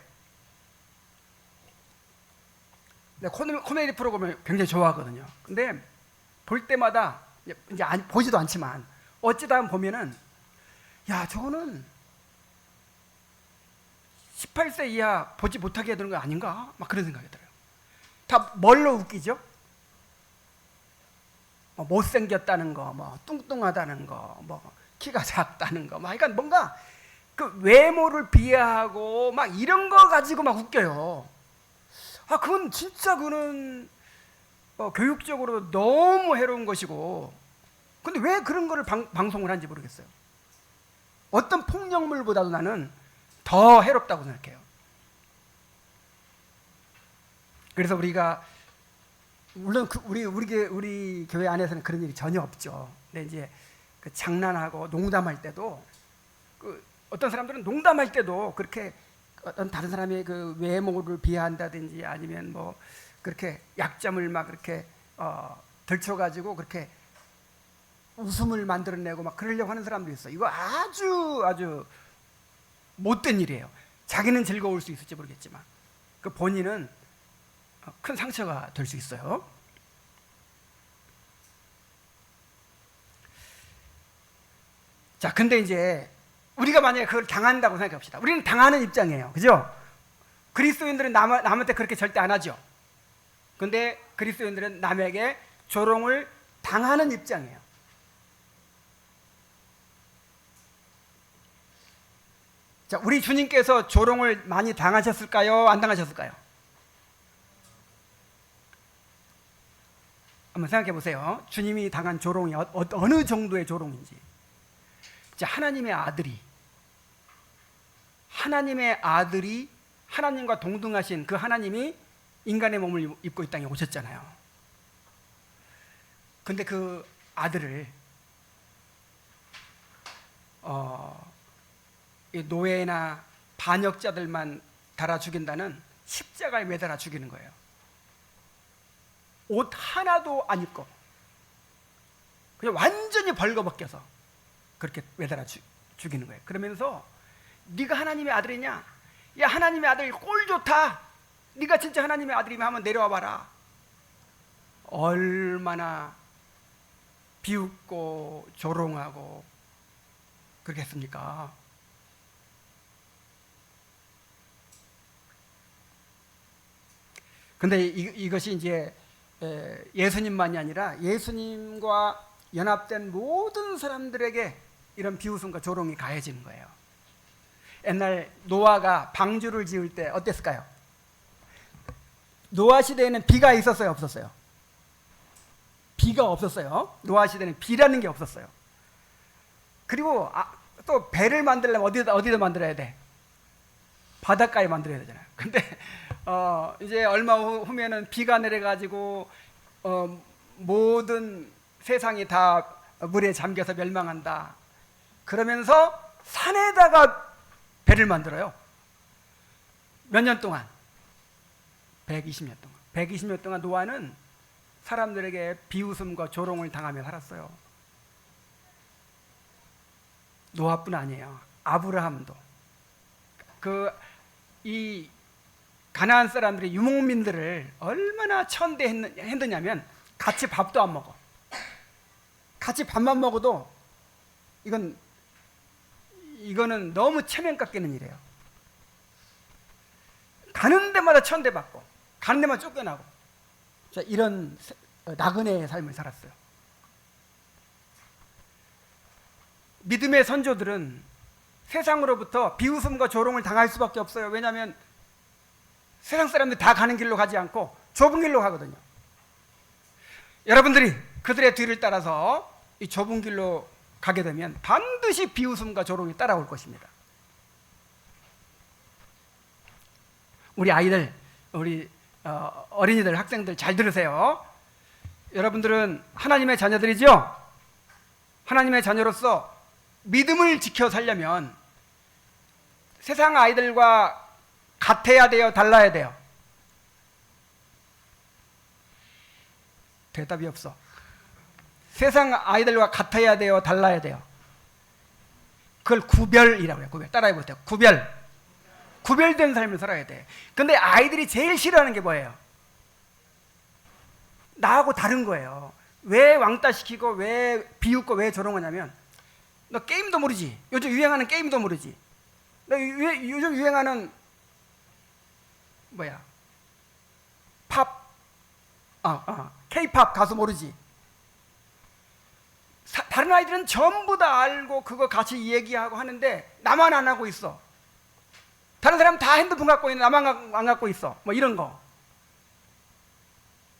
코미디 프로그램을 굉장히 좋아하거든요. 근데 볼 때마다 이제 보지도 않지만 어찌다 보면은, 야, 저거는 18세 이하 보지 못하게 해야 되는 거 아닌가? 막 그런 생각이 들어요. 다 뭘로 웃기죠? 못생겼다는 거, 뚱뚱하다는 거, 키가 작다는 거, 그러니까 뭔가 그 외모를 비하하고 막 이런 거 가지고 막 웃겨요. 그건 진짜 그거는 교육적으로 너무 해로운 것이고, 근데 왜 그런 거를 방송을 하는지 모르겠어요. 어떤 폭력물보다도 나는 더 해롭다고 생각해요. 그래서 우리가 물론 우리 교회 안에서는 그런 일이 전혀 없죠. 근데 이제 그 장난하고 농담할 때도, 어떤 사람들은 농담할 때도 그렇게 어떤 다른 사람의 그 외모를 비하한다든지 아니면 뭐 그렇게 약점을 막 그렇게 들춰가지고 그렇게 웃음을 만들어내고 막 그러려고 하는 사람도 있어. 이거 아주 못된 일이에요. 자기는 즐거울 수 있을지 모르겠지만 그 본인은 큰 상처가 될 수 있어요. 자, 근데 이제 우리가 만약에 그걸 당한다고 생각해 봅시다. 우리는 당하는 입장이에요. 그죠? 그리스도인들은 남한테 그렇게 절대 안 하죠. 근데 그리스도인들은 남에게 조롱을 당하는 입장이에요. 자, 우리 주님께서 조롱을 많이 당하셨을까요? 안 당하셨을까요? 한번 생각해 보세요. 주님이 당한 조롱이 어느 정도의 조롱인지. 자, 하나님의 아들이 하나님과 동등하신 그 하나님이 인간의 몸을 입고 이 땅에 오셨잖아요. 근데 그 아들을 노예나 반역자들만 달아 죽인다는 십자가에 매달아 죽이는 거예요. 옷 하나도 안 입고 그냥 완전히 벌거벗겨서 그렇게 매달아 죽이는 거예요. 그러면서 네가 하나님의 아들이냐? 야, 하나님의 아들 꼴 좋다. 네가 진짜 하나님의 아들이면 한번 내려와 봐라. 얼마나 비웃고 조롱하고 그러겠습니까? 근데 이것이 이제 예수님만이 아니라 예수님과 연합된 모든 사람들에게 이런 비웃음과 조롱이 가해지는 거예요. 옛날 노아가 방주를 지을 때 어땠을까요? 노아 시대에는 비가 있었어요, 없었어요? 비가 없었어요. 노아 시대는 비라는 게 없었어요. 그리고 또 배를 만들려면 어디다 만들어야 돼? 바닷가에 만들어야 되잖아요. 근데 이제 얼마 후면은 비가 내려가지고 모든 세상이 다 물에 잠겨서 멸망한다. 그러면서 산에다가 배를 만들어요. 몇 년 동안? 120년 동안. 120년 동안 노아는 사람들에게 비웃음과 조롱을 당하며 살았어요. 노아뿐 아니에요. 아브라함도. 이 가나안 사람들이 유목민들을 얼마나 천대했느냐면 같이 밥도 안 먹어. 같이 밥만 먹어도 이거는 너무 체면 깎이는 일이에요. 가는 데마다 천대받고 가는 데마다 쫓겨나고, 자, 이런 나그네의 삶을 살았어요. 믿음의 선조들은 세상으로부터 비웃음과 조롱을 당할 수밖에 없어요. 왜냐하면 세상 사람들이 다 가는 길로 가지 않고 좁은 길로 가거든요. 여러분들이 그들의 뒤를 따라서 이 좁은 길로 가게 되면 반드시 비웃음과 조롱이 따라올 것입니다. 우리 아이들, 우리 어린이들, 학생들 잘 들으세요. 여러분들은 하나님의 자녀들이죠? 하나님의 자녀로서 믿음을 지켜 살려면 세상 아이들과 같아야 돼요? 달라야 돼요? 대답이 없어. 세상 아이들과 같아야 돼요? 달라야 돼요? 그걸 구별이라고 해요. 구별. 따라해 보세요. 구별된 삶을 살아야 돼. 근데 아이들이 제일 싫어하는 게 뭐예요? 나하고 다른 거예요. 왜 왕따 시키고 왜 비웃고 왜 조롱하냐면, 너 게임도 모르지? 요즘 유행하는 게임도 모르지? 너 요즘 유행하는 K-팝 가수 모르지? 다른 아이들은 전부 다 알고 그거 같이 얘기하고 하는데 나만 안 하고 있어. 다른 사람 다 핸드폰 갖고 있는데 나만 안 갖고 있어. 뭐 이런 거.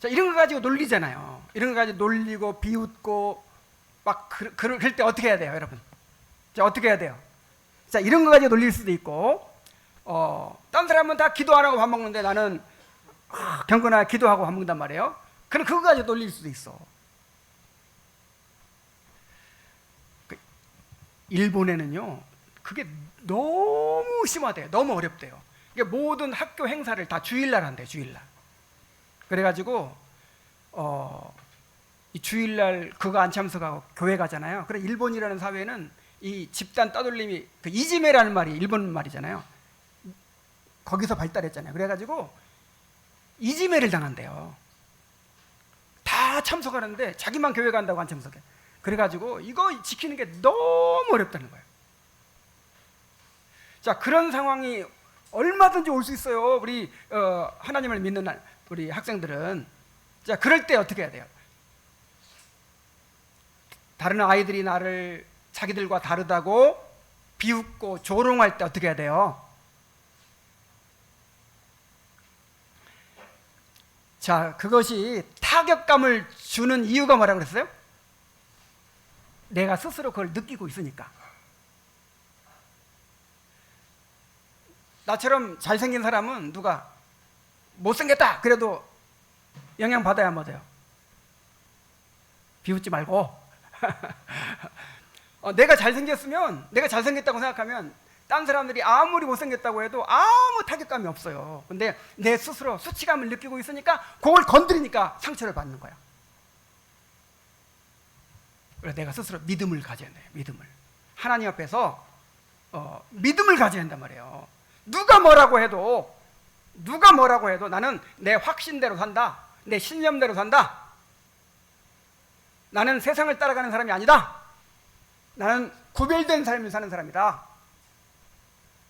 자, 이런 거 가지고 놀리잖아요. 이런 거 가지고 놀리고 비웃고 막 그럴 때 어떻게 해야 돼요, 여러분? 자, 어떻게 해야 돼요? 자, 이런 거 가지고 놀릴 수도 있고, 딴 사람은 다 기도 안 하고 밥 먹는데 나는 경건하게 기도하고 밥 먹는단 말이에요. 그럼 그거 가지고 놀릴 수도 있어. 일본에는요, 그게 너무 심하대요. 너무 어렵대요. 모든 학교 행사를 다 주일날 한대요. 주일날. 그래가지고 이 주일날 그거 안 참석하고 교회 가잖아요. 그래 일본이라는 사회는 이 집단 따돌림이 그 이지메라는 말이 일본 말이잖아요. 거기서 발달했잖아요. 그래가지고 이지메를 당한대요. 다 참석하는데 자기만 교회 간다고 안 참석해. 그래가지고 이거 지키는 게 너무 어렵다는 거예요. 자, 그런 상황이 얼마든지 올 수 있어요. 우리 하나님을 믿는 우리 학생들은. 자, 그럴 때 어떻게 해야 돼요? 다른 아이들이 나를 자기들과 다르다고 비웃고 조롱할 때 어떻게 해야 돼요? 자, 그것이 타격감을 주는 이유가 뭐라고 그랬어요? 내가 스스로 그걸 느끼고 있으니까. 나처럼 잘생긴 사람은 누가 못생겼다 그래도 영향받아야 안 받아요? 비웃지 말고. 내가 잘생겼으면, 내가 잘생겼다고 생각하면 딴 사람들이 아무리 못생겼다고 해도 아무 타격감이 없어요. 근데 내 스스로 수치감을 느끼고 있으니까 그걸 건드리니까 상처를 받는 거야. 그래서 내가 스스로 믿음을 가져야 돼요. 믿음을. 하나님 앞에서 믿음을 가져야 한단 말이에요. 누가 뭐라고 해도 나는 내 확신대로 산다. 내 신념대로 산다. 나는 세상을 따라가는 사람이 아니다. 나는 구별된 삶을 사는 사람이다.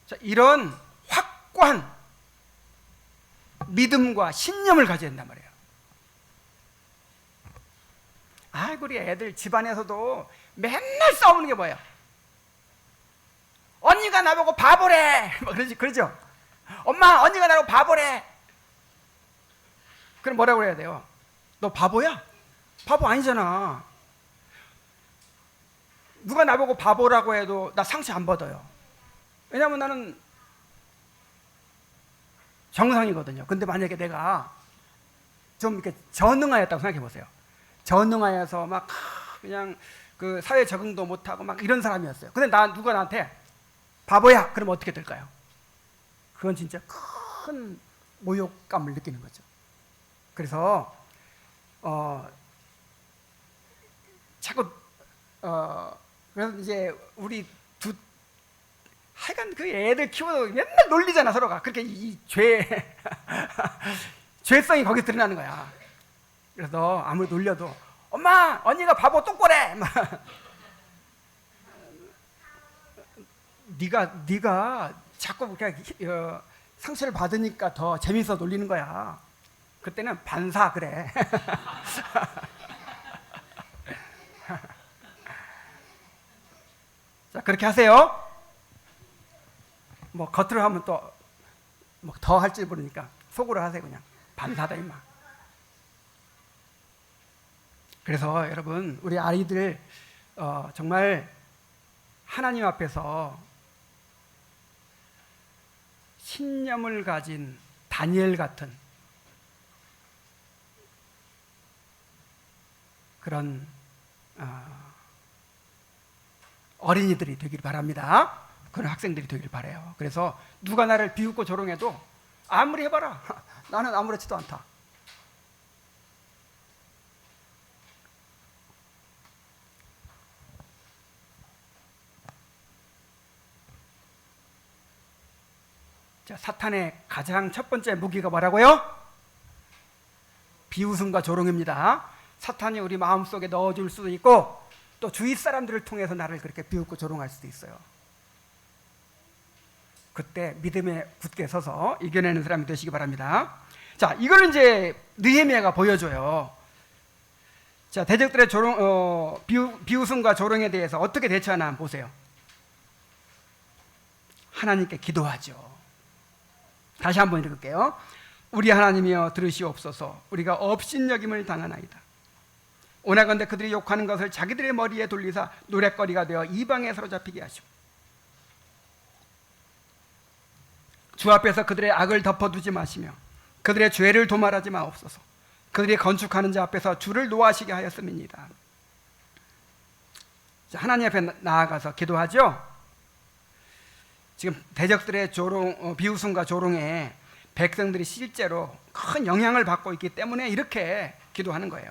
자, 이런 확고한 믿음과 신념을 가져야 된단 말이에요. 아이고, 우리 애들 집안에서도 맨날 싸우는 게 뭐예요? 언니가 나보고 바보래. 그러죠? 엄마, 언니가 나보고 바보래. 그럼 뭐라고 해야 돼요? 너 바보야? 바보 아니잖아. 누가 나보고 바보라고 해도 나 상처 안 받아요. 왜냐하면 나는 정상이거든요. 근데 만약에 내가 좀 이렇게 전능하였다고 생각해 보세요. 전능하여서 막 그냥 그 사회 적응도 못하고 막 이런 사람이었어요. 근데 누가 나한테 바보야! 그러면 어떻게 될까요? 그건 진짜 큰 모욕감을 느끼는 거죠. 그래서 자꾸 그래서 이제 우리 하여간 그 애들 키워도 맨날 놀리잖아, 서로가. 그렇게 이 죄성이 거기 드러나는 거야. 그래서 아무리 놀려도 엄마, 언니가 바보 똑꼬래. 네가 자꾸 그냥 상처를 받으니까 더 재밌어 놀리는 거야. 그때는 반사 그래. 자, 그렇게 하세요. 뭐 겉으로 하면 또 뭐 더 할 줄 모르니까 속으로 하세요. 그냥 반사다 임마. 그래서 여러분, 우리 아이들 정말 하나님 앞에서 신념을 가진 다니엘 같은 그런 어린이들이 되길 바랍니다. 그런 학생들이 되길 바라요. 그래서 누가 나를 비웃고 조롱해도 아무리 해봐라. 나는 아무렇지도 않다. 자, 사탄의 가장 첫 번째 무기가 뭐라고요? 비웃음과 조롱입니다. 사탄이 우리 마음속에 넣어줄 수도 있고 또 주위 사람들을 통해서 나를 그렇게 비웃고 조롱할 수도 있어요. 그때 믿음에 굳게 서서 이겨내는 사람이 되시기 바랍니다. 자, 이걸 이제 느헤미야가 보여줘요. 자, 대적들의 비웃음과 조롱에 대해서 어떻게 대처하나 한번 보세요. 하나님께 기도하죠. 다시 한번 읽을게요. 우리 하나님이여 들으시옵소서. 우리가 업신여김을 당하나이다. 오나건대 그들이 욕하는 것을 자기들의 머리에 돌리사 노랫거리가 되어 이방에 사로잡히게 하시고 주 앞에서 그들의 악을 덮어두지 마시며 그들의 죄를 도말하지 마옵소서. 그들이 건축하는 자 앞에서 주를 노하시게 하였음이니이다. 하나님 앞에 나아가서 기도하죠. 지금 대적들의 비웃음과 조롱에 백성들이 실제로 큰 영향을 받고 있기 때문에 이렇게 기도하는 거예요.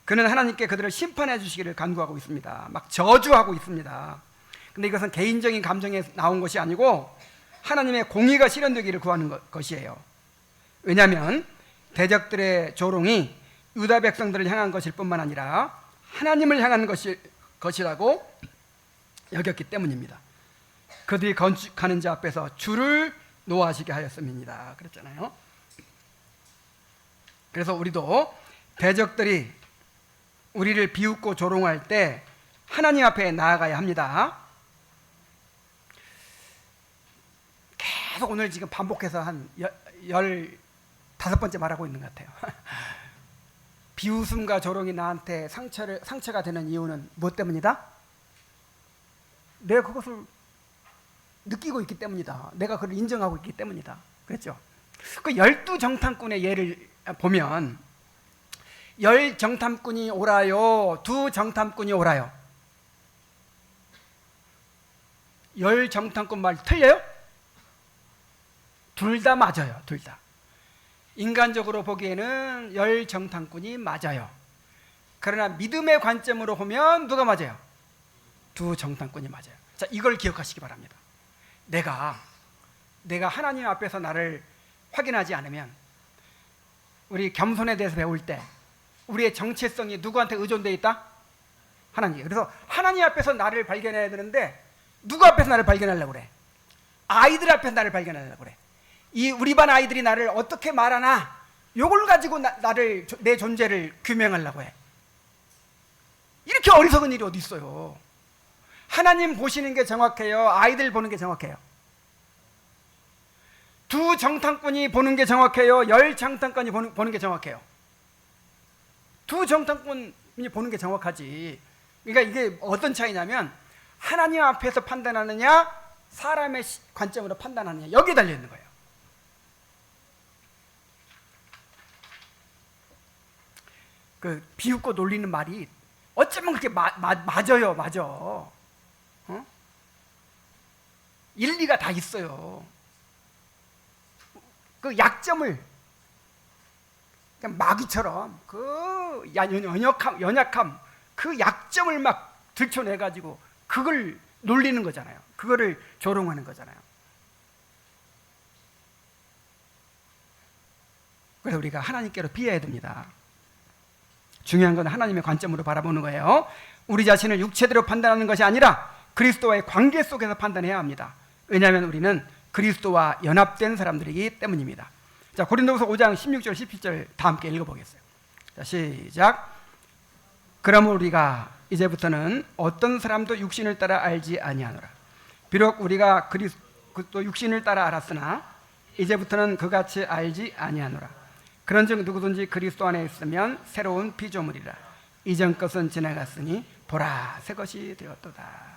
그는 하나님께 그들을 심판해 주시기를 간구하고 있습니다. 막 저주하고 있습니다. 근데 이것은 개인적인 감정에 나온 것이 아니고 하나님의 공의가 실현되기를 구하는 것이에요. 왜냐하면 대적들의 조롱이 유다 백성들을 향한 것일 뿐만 아니라 하나님을 향한 것이라고 여겼기 때문입니다. 그들이 건축하는 자 앞에서 줄을 놓아지게 하였음입니다. 그랬잖아요. 그래서 우리도 대적들이 우리를 비웃고 조롱할 때 하나님 앞에 나아가야 합니다. 계속 오늘 지금 반복해서 한 15번째 말하고 있는 것 같아요. 비웃음과 조롱이 나한테 상처가 되는 이유는 무엇 때문이다? 내가 그것을 느끼고 있기 때문이다. 내가 그걸 인정하고 있기 때문이다. 그랬죠? 그 12정탐꾼의 예를 보면 10정탐꾼이 오라요, 2정탐꾼이 오라요. 10정탐꾼 말 틀려요? 둘 다 맞아요. 둘 다. 인간적으로 보기에는 10정탐꾼이 맞아요. 그러나 믿음의 관점으로 보면 누가 맞아요? 2정탐꾼이 맞아요. 자, 이걸 기억하시기 바랍니다. 내가 하나님 앞에서 나를 확인하지 않으면, 우리 겸손에 대해서 배울 때 우리의 정체성이 누구한테 의존되어 있다? 하나님. 그래서 하나님 앞에서 나를 발견해야 되는데 누구 앞에서 나를 발견하려고 그래? 아이들 앞에서 나를 발견하려고 그래. 이 우리 반 아이들이 나를 어떻게 말하나, 요걸 가지고 내 존재를 규명하려고 해. 이렇게 어리석은 일이 어디 있어요? 하나님 보시는 게 정확해요? 아이들 보는 게 정확해요? 2정탐꾼이 보는 게 정확해요? 10정탐꾼이 보는 게 정확해요? 2정탐꾼이 보는 게 정확하지. 그러니까 이게 어떤 차이냐면, 하나님 앞에서 판단하느냐, 사람의 관점으로 판단하느냐, 여기에 달려 있는 거예요. 그 비웃고 놀리는 말이 어쩌면 그렇게 맞아요. 맞아. 일리가 다 있어요. 그 약점을 그냥 마귀처럼 그 연약함, 그 약점을 막 들춰내가지고 그걸 놀리는 거잖아요. 그거를 조롱하는 거잖아요. 그래서 우리가 하나님께로 피해야 됩니다. 중요한 건 하나님의 관점으로 바라보는 거예요. 우리 자신을 육체대로 판단하는 것이 아니라 그리스도와의 관계 속에서 판단해야 합니다. 왜냐하면 우리는 그리스도와 연합된 사람들이기 때문입니다. 자, 고린도후서 5장 16절 17절 다 함께 읽어보겠어요. 자, 시작. 그러므로 우리가 이제부터는 어떤 사람도 육신을 따라 알지 아니하노라. 비록 우리가 그리스도 육신을 따라 알았으나 이제부터는 그같이 알지 아니하노라. 그런즉 누구든지 그리스도 안에 있으면 새로운 피조물이라. 이전 것은 지나갔으니 보라 새 것이 되었도다.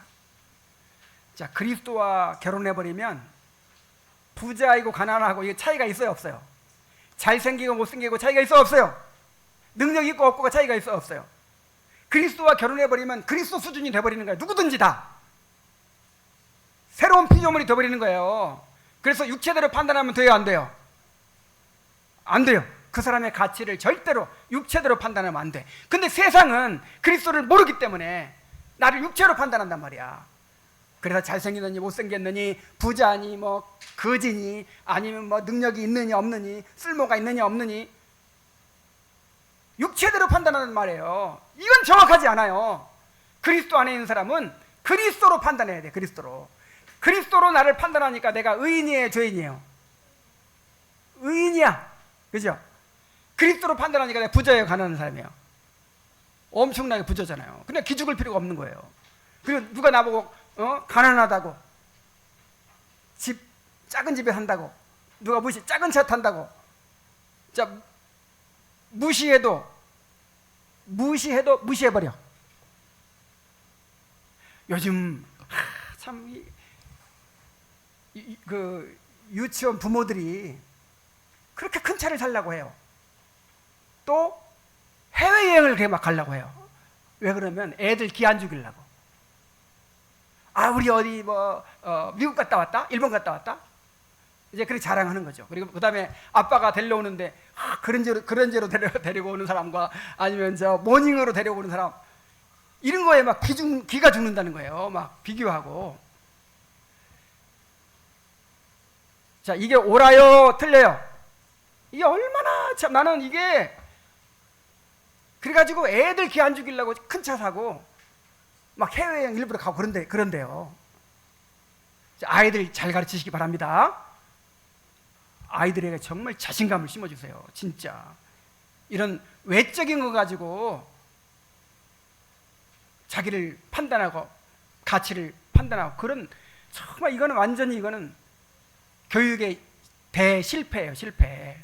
자, 그리스도와 결혼해버리면 부자이고 가난하고 이게 차이가 있어요, 없어요? 잘생기고 못생기고 차이가 있어, 없어요? 능력 있고 없고가 차이가 있어, 없어요? 그리스도와 결혼해버리면 그리스도 수준이 돼버리는 거예요. 누구든지 다 새로운 피조물이 돼버리는 거예요. 그래서 육체대로 판단하면 돼요, 안 돼요? 안 돼요. 그 사람의 가치를 절대로 육체대로 판단하면 안 돼. 근데 세상은 그리스도를 모르기 때문에 나를 육체로 판단한단 말이야. 그래서 잘생겼느니 못생겼느니, 부자니 뭐 거지니, 아니면 뭐 능력이 있느니 없느니, 쓸모가 있느니 없느니, 육체대로 판단하는 말이에요. 이건 정확하지 않아요. 그리스도 안에 있는 사람은 그리스도로 판단해야 돼. 그리스도로 나를 판단하니까 내가 의인이에요, 죄인이에요? 의인이야. 그죠? 그리스도로 판단하니까 내가 부자예요, 가난한 사람이에요? 엄청나게 부자잖아요. 그냥 기죽을 필요가 없는 거예요. 그리고 누가 나보고 가난하다고, 작은 집에 산다고, 누가 작은 차 탄다고, 자, 무시해도 무시해버려. 요즘 참 그 유치원 부모들이 그렇게 큰 차를 살려고 해요. 또 해외여행을 그렇게 막 가려고 해요. 왜 그러면 애들 기 안 죽이려고. 우리 어디 미국 갔다 왔다, 일본 갔다 왔다, 이제 그렇게 자랑하는 거죠. 그리고 그 다음에 아빠가 데려오는데 그런저로 데리고 오는 사람과 아니면 저 모닝으로 데려오는 사람, 이런 거에 막 기가 죽는다는 거예요. 막 비교하고. 자, 이게 옳아요, 틀려요? 이게 얼마나 참, 나는 이게 그래가지고 애들 기 안 죽이려고 큰 차 사고 막 해외여행 일부러 가고 그런데요. 자, 아이들 잘 가르치시기 바랍니다. 아이들에게 정말 자신감을 심어주세요. 진짜 이런 외적인 거 가지고 자기를 판단하고 가치를 판단하고 그런, 정말 이거는 완전히 이거는 교육의 대실패예요. 실패.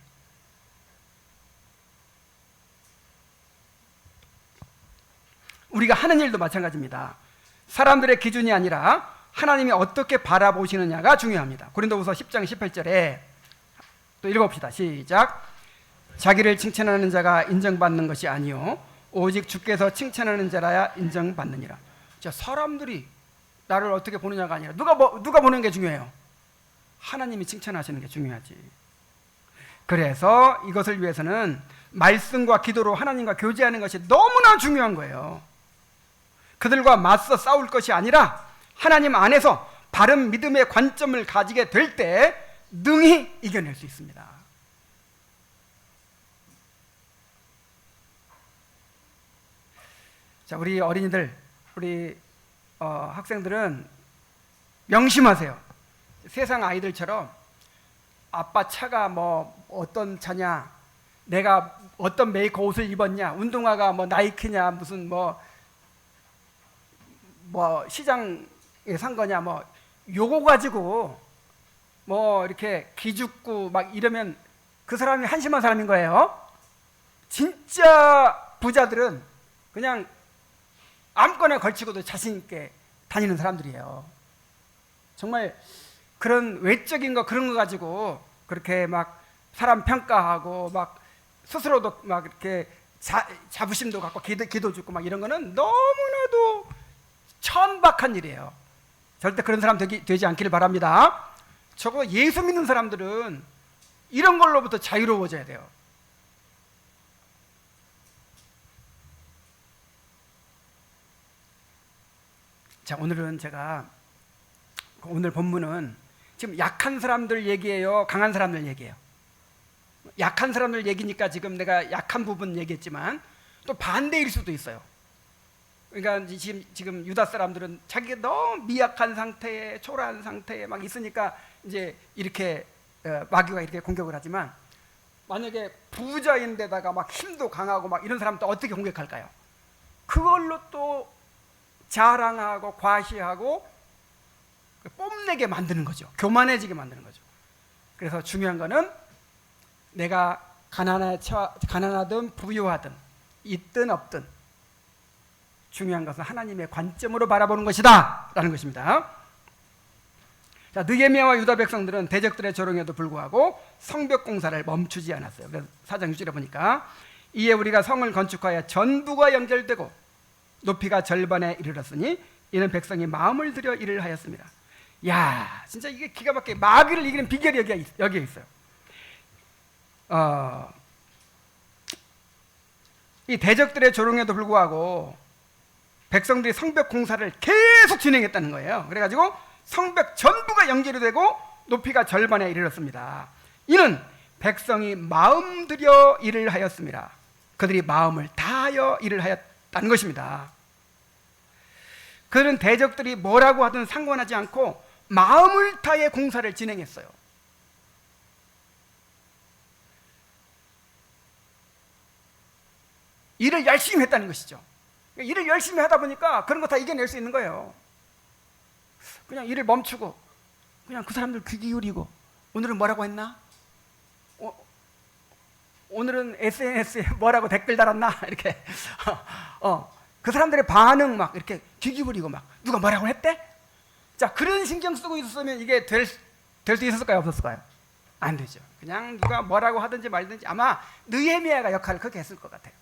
우리가 하는 일도 마찬가지입니다. 사람들의 기준이 아니라 하나님이 어떻게 바라보시느냐가 중요합니다. 고린도후서 10장 18절에 또 읽어봅시다. 시작. 자기를 칭찬하는 자가 인정받는 것이 아니요 오직 주께서 칭찬하는 자라야 인정받느니라. 자, 사람들이 나를 어떻게 보느냐가 아니라 누가 보는 게 중요해요? 하나님이 칭찬하시는 게 중요하지. 그래서 이것을 위해서는 말씀과 기도로 하나님과 교제하는 것이 너무나 중요한 거예요. 그들과 맞서 싸울 것이 아니라 하나님 안에서 바른 믿음의 관점을 가지게 될 때 능히 이겨낼 수 있습니다. 자, 우리 어린이들, 우리 학생들은 명심하세요. 세상 아이들처럼 아빠 차가 뭐 어떤 차냐, 내가 어떤 메이커 옷을 입었냐, 운동화가 뭐 나이키냐, 무슨 뭐 시장에 산 거냐, 뭐 요거 가지고 뭐 이렇게 기죽고 막 이러면 그 사람이 한심한 사람인 거예요. 진짜 부자들은 그냥 아무거나 걸치고도 자신 있게 다니는 사람들이에요. 정말 그런 외적인 거, 그런 거 가지고 그렇게 막 사람 평가하고 막 스스로도 막 이렇게 자부심도 갖고 기도 죽고 막 이런 거는 너무나도 천박한 일이에요. 절대 그런 사람 되지 않기를 바랍니다. 저거 예수 믿는 사람들은 이런 걸로부터 자유로워져야 돼요. 자, 오늘은 제가 오늘 본문은 지금 약한 사람들 얘기예요, 강한 사람들 얘기예요? 약한 사람들 얘기니까 지금 내가 약한 부분 얘기했지만 또 반대일 수도 있어요. 그러니까 지금 유다 사람들은 자기가 너무 미약한 상태에, 초라한 상태에 막 있으니까 이제 이렇게 마귀가 이렇게 공격을 하지만, 만약에 부자인데다가 막 힘도 강하고 막 이런 사람 또 어떻게 공격할까요? 그걸로 또 자랑하고 과시하고 뽐내게 만드는 거죠. 교만해지게 만드는 거죠. 그래서 중요한 거는 내가 가난하든 부유하든 있든 없든 중요한 것은 하나님의 관점으로 바라보는 것이다 라는 것입니다. 자, 느헤미야와 유다 백성들은 대적들의 조롱에도 불구하고 성벽 공사를 멈추지 않았어요. 그래서 4장 6절에 보니까 이에 우리가 성을 건축하여 전부가 연결되고 높이가 절반에 이르렀으니 이는 백성이 마음을 들여 일을 하였습니다. 야, 진짜 이게 기가 막히게 마귀를 이기는 비결이 여기에 있어요. 이 대적들의 조롱에도 불구하고 백성들이 성벽 공사를 계속 진행했다는 거예요. 그래가지고 성벽 전부가 연결이 되고 높이가 절반에 이르렀습니다. 이는 백성이 마음 들여 일을 하였습니다. 그들이 마음을 다하여 일을 하였다는 것입니다. 그들은 대적들이 뭐라고 하든 상관하지 않고 마음을 다해 공사를 진행했어요. 일을 열심히 했다는 것이죠. 일을 열심히 하다 보니까 그런 거 다 이겨낼 수 있는 거예요. 그냥 일을 멈추고 그냥 그 사람들 귀 기울이고, 오늘은 뭐라고 했나? 오늘은 SNS에 뭐라고 댓글 달았나? 이렇게 그 사람들의 반응 막 이렇게 귀 기울이고 막 누가 뭐라고 했대? 자, 그런 신경 쓰고 있었으면 이게 될 수 있었을까요? 없었을까요? 안 되죠. 그냥 누가 뭐라고 하든지 말든지 아마 느헤미야가 역할을 그렇게 했을 것 같아요.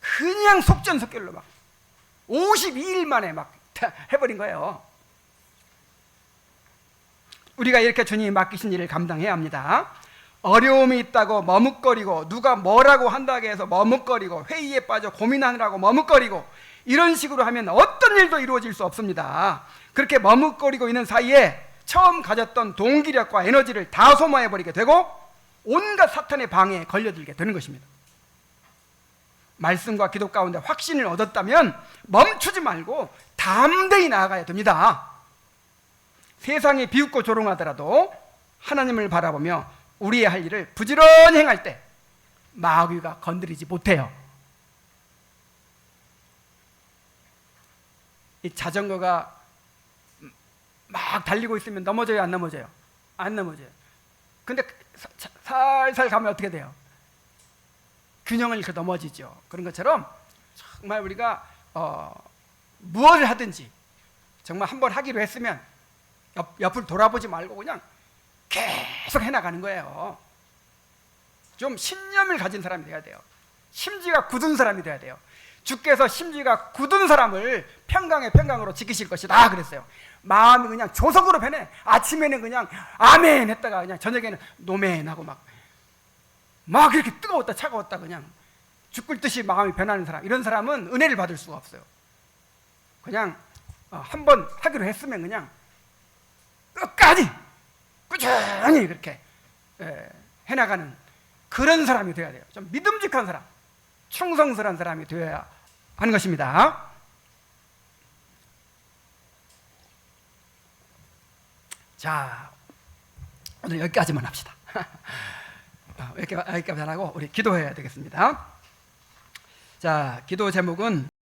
그냥 속전속결로 막 52일 만에 막 해버린 거예요. 우리가 이렇게 주님이 맡기신 일을 감당해야 합니다. 어려움이 있다고 머뭇거리고 누가 뭐라고 한다고 해서 머뭇거리고 회의에 빠져 고민하느라고 머뭇거리고 이런 식으로 하면 어떤 일도 이루어질 수 없습니다. 그렇게 머뭇거리고 있는 사이에 처음 가졌던 동기력과 에너지를 다 소모해버리게 되고 온갖 사탄의 방해에 걸려들게 되는 것입니다. 말씀과 기도 가운데 확신을 얻었다면 멈추지 말고 담대히 나아가야 됩니다. 세상이 비웃고 조롱하더라도 하나님을 바라보며 우리의 할 일을 부지런히 행할 때 마귀가 건드리지 못해요. 이 자전거가 막 달리고 있으면 넘어져요, 안 넘어져요? 안 넘어져요. 근데 살살 가면 어떻게 돼요? 균형을 잃고 넘어지죠. 그런 것처럼 정말 우리가 무엇을 하든지 정말 한번 하기로 했으면 옆을 돌아보지 말고 그냥 계속 해나가는 거예요. 좀 신념을 가진 사람이 돼야 돼요. 심지가 굳은 사람이 돼야 돼요. 주께서 심지가 굳은 사람을 평강으로 지키실 것이다 그랬어요. 마음이 그냥 조석으로 변해. 아침에는 그냥 아멘 했다가 그냥 저녁에는 노멘하고 막 이렇게 뜨거웠다 차가웠다 그냥 죽을 듯이 마음이 변하는 사람, 이런 사람은 은혜를 받을 수가 없어요. 그냥 한번 하기로 했으면 그냥 끝까지 꾸준히 그렇게 해나가는 그런 사람이 되어야 돼요. 좀 믿음직한 사람, 충성스러운 사람이 되어야 하는 것입니다. 자, 오늘 여기까지만 합시다. 여기까지 하고 우리 기도해야 되겠습니다. 자, 기도 제목은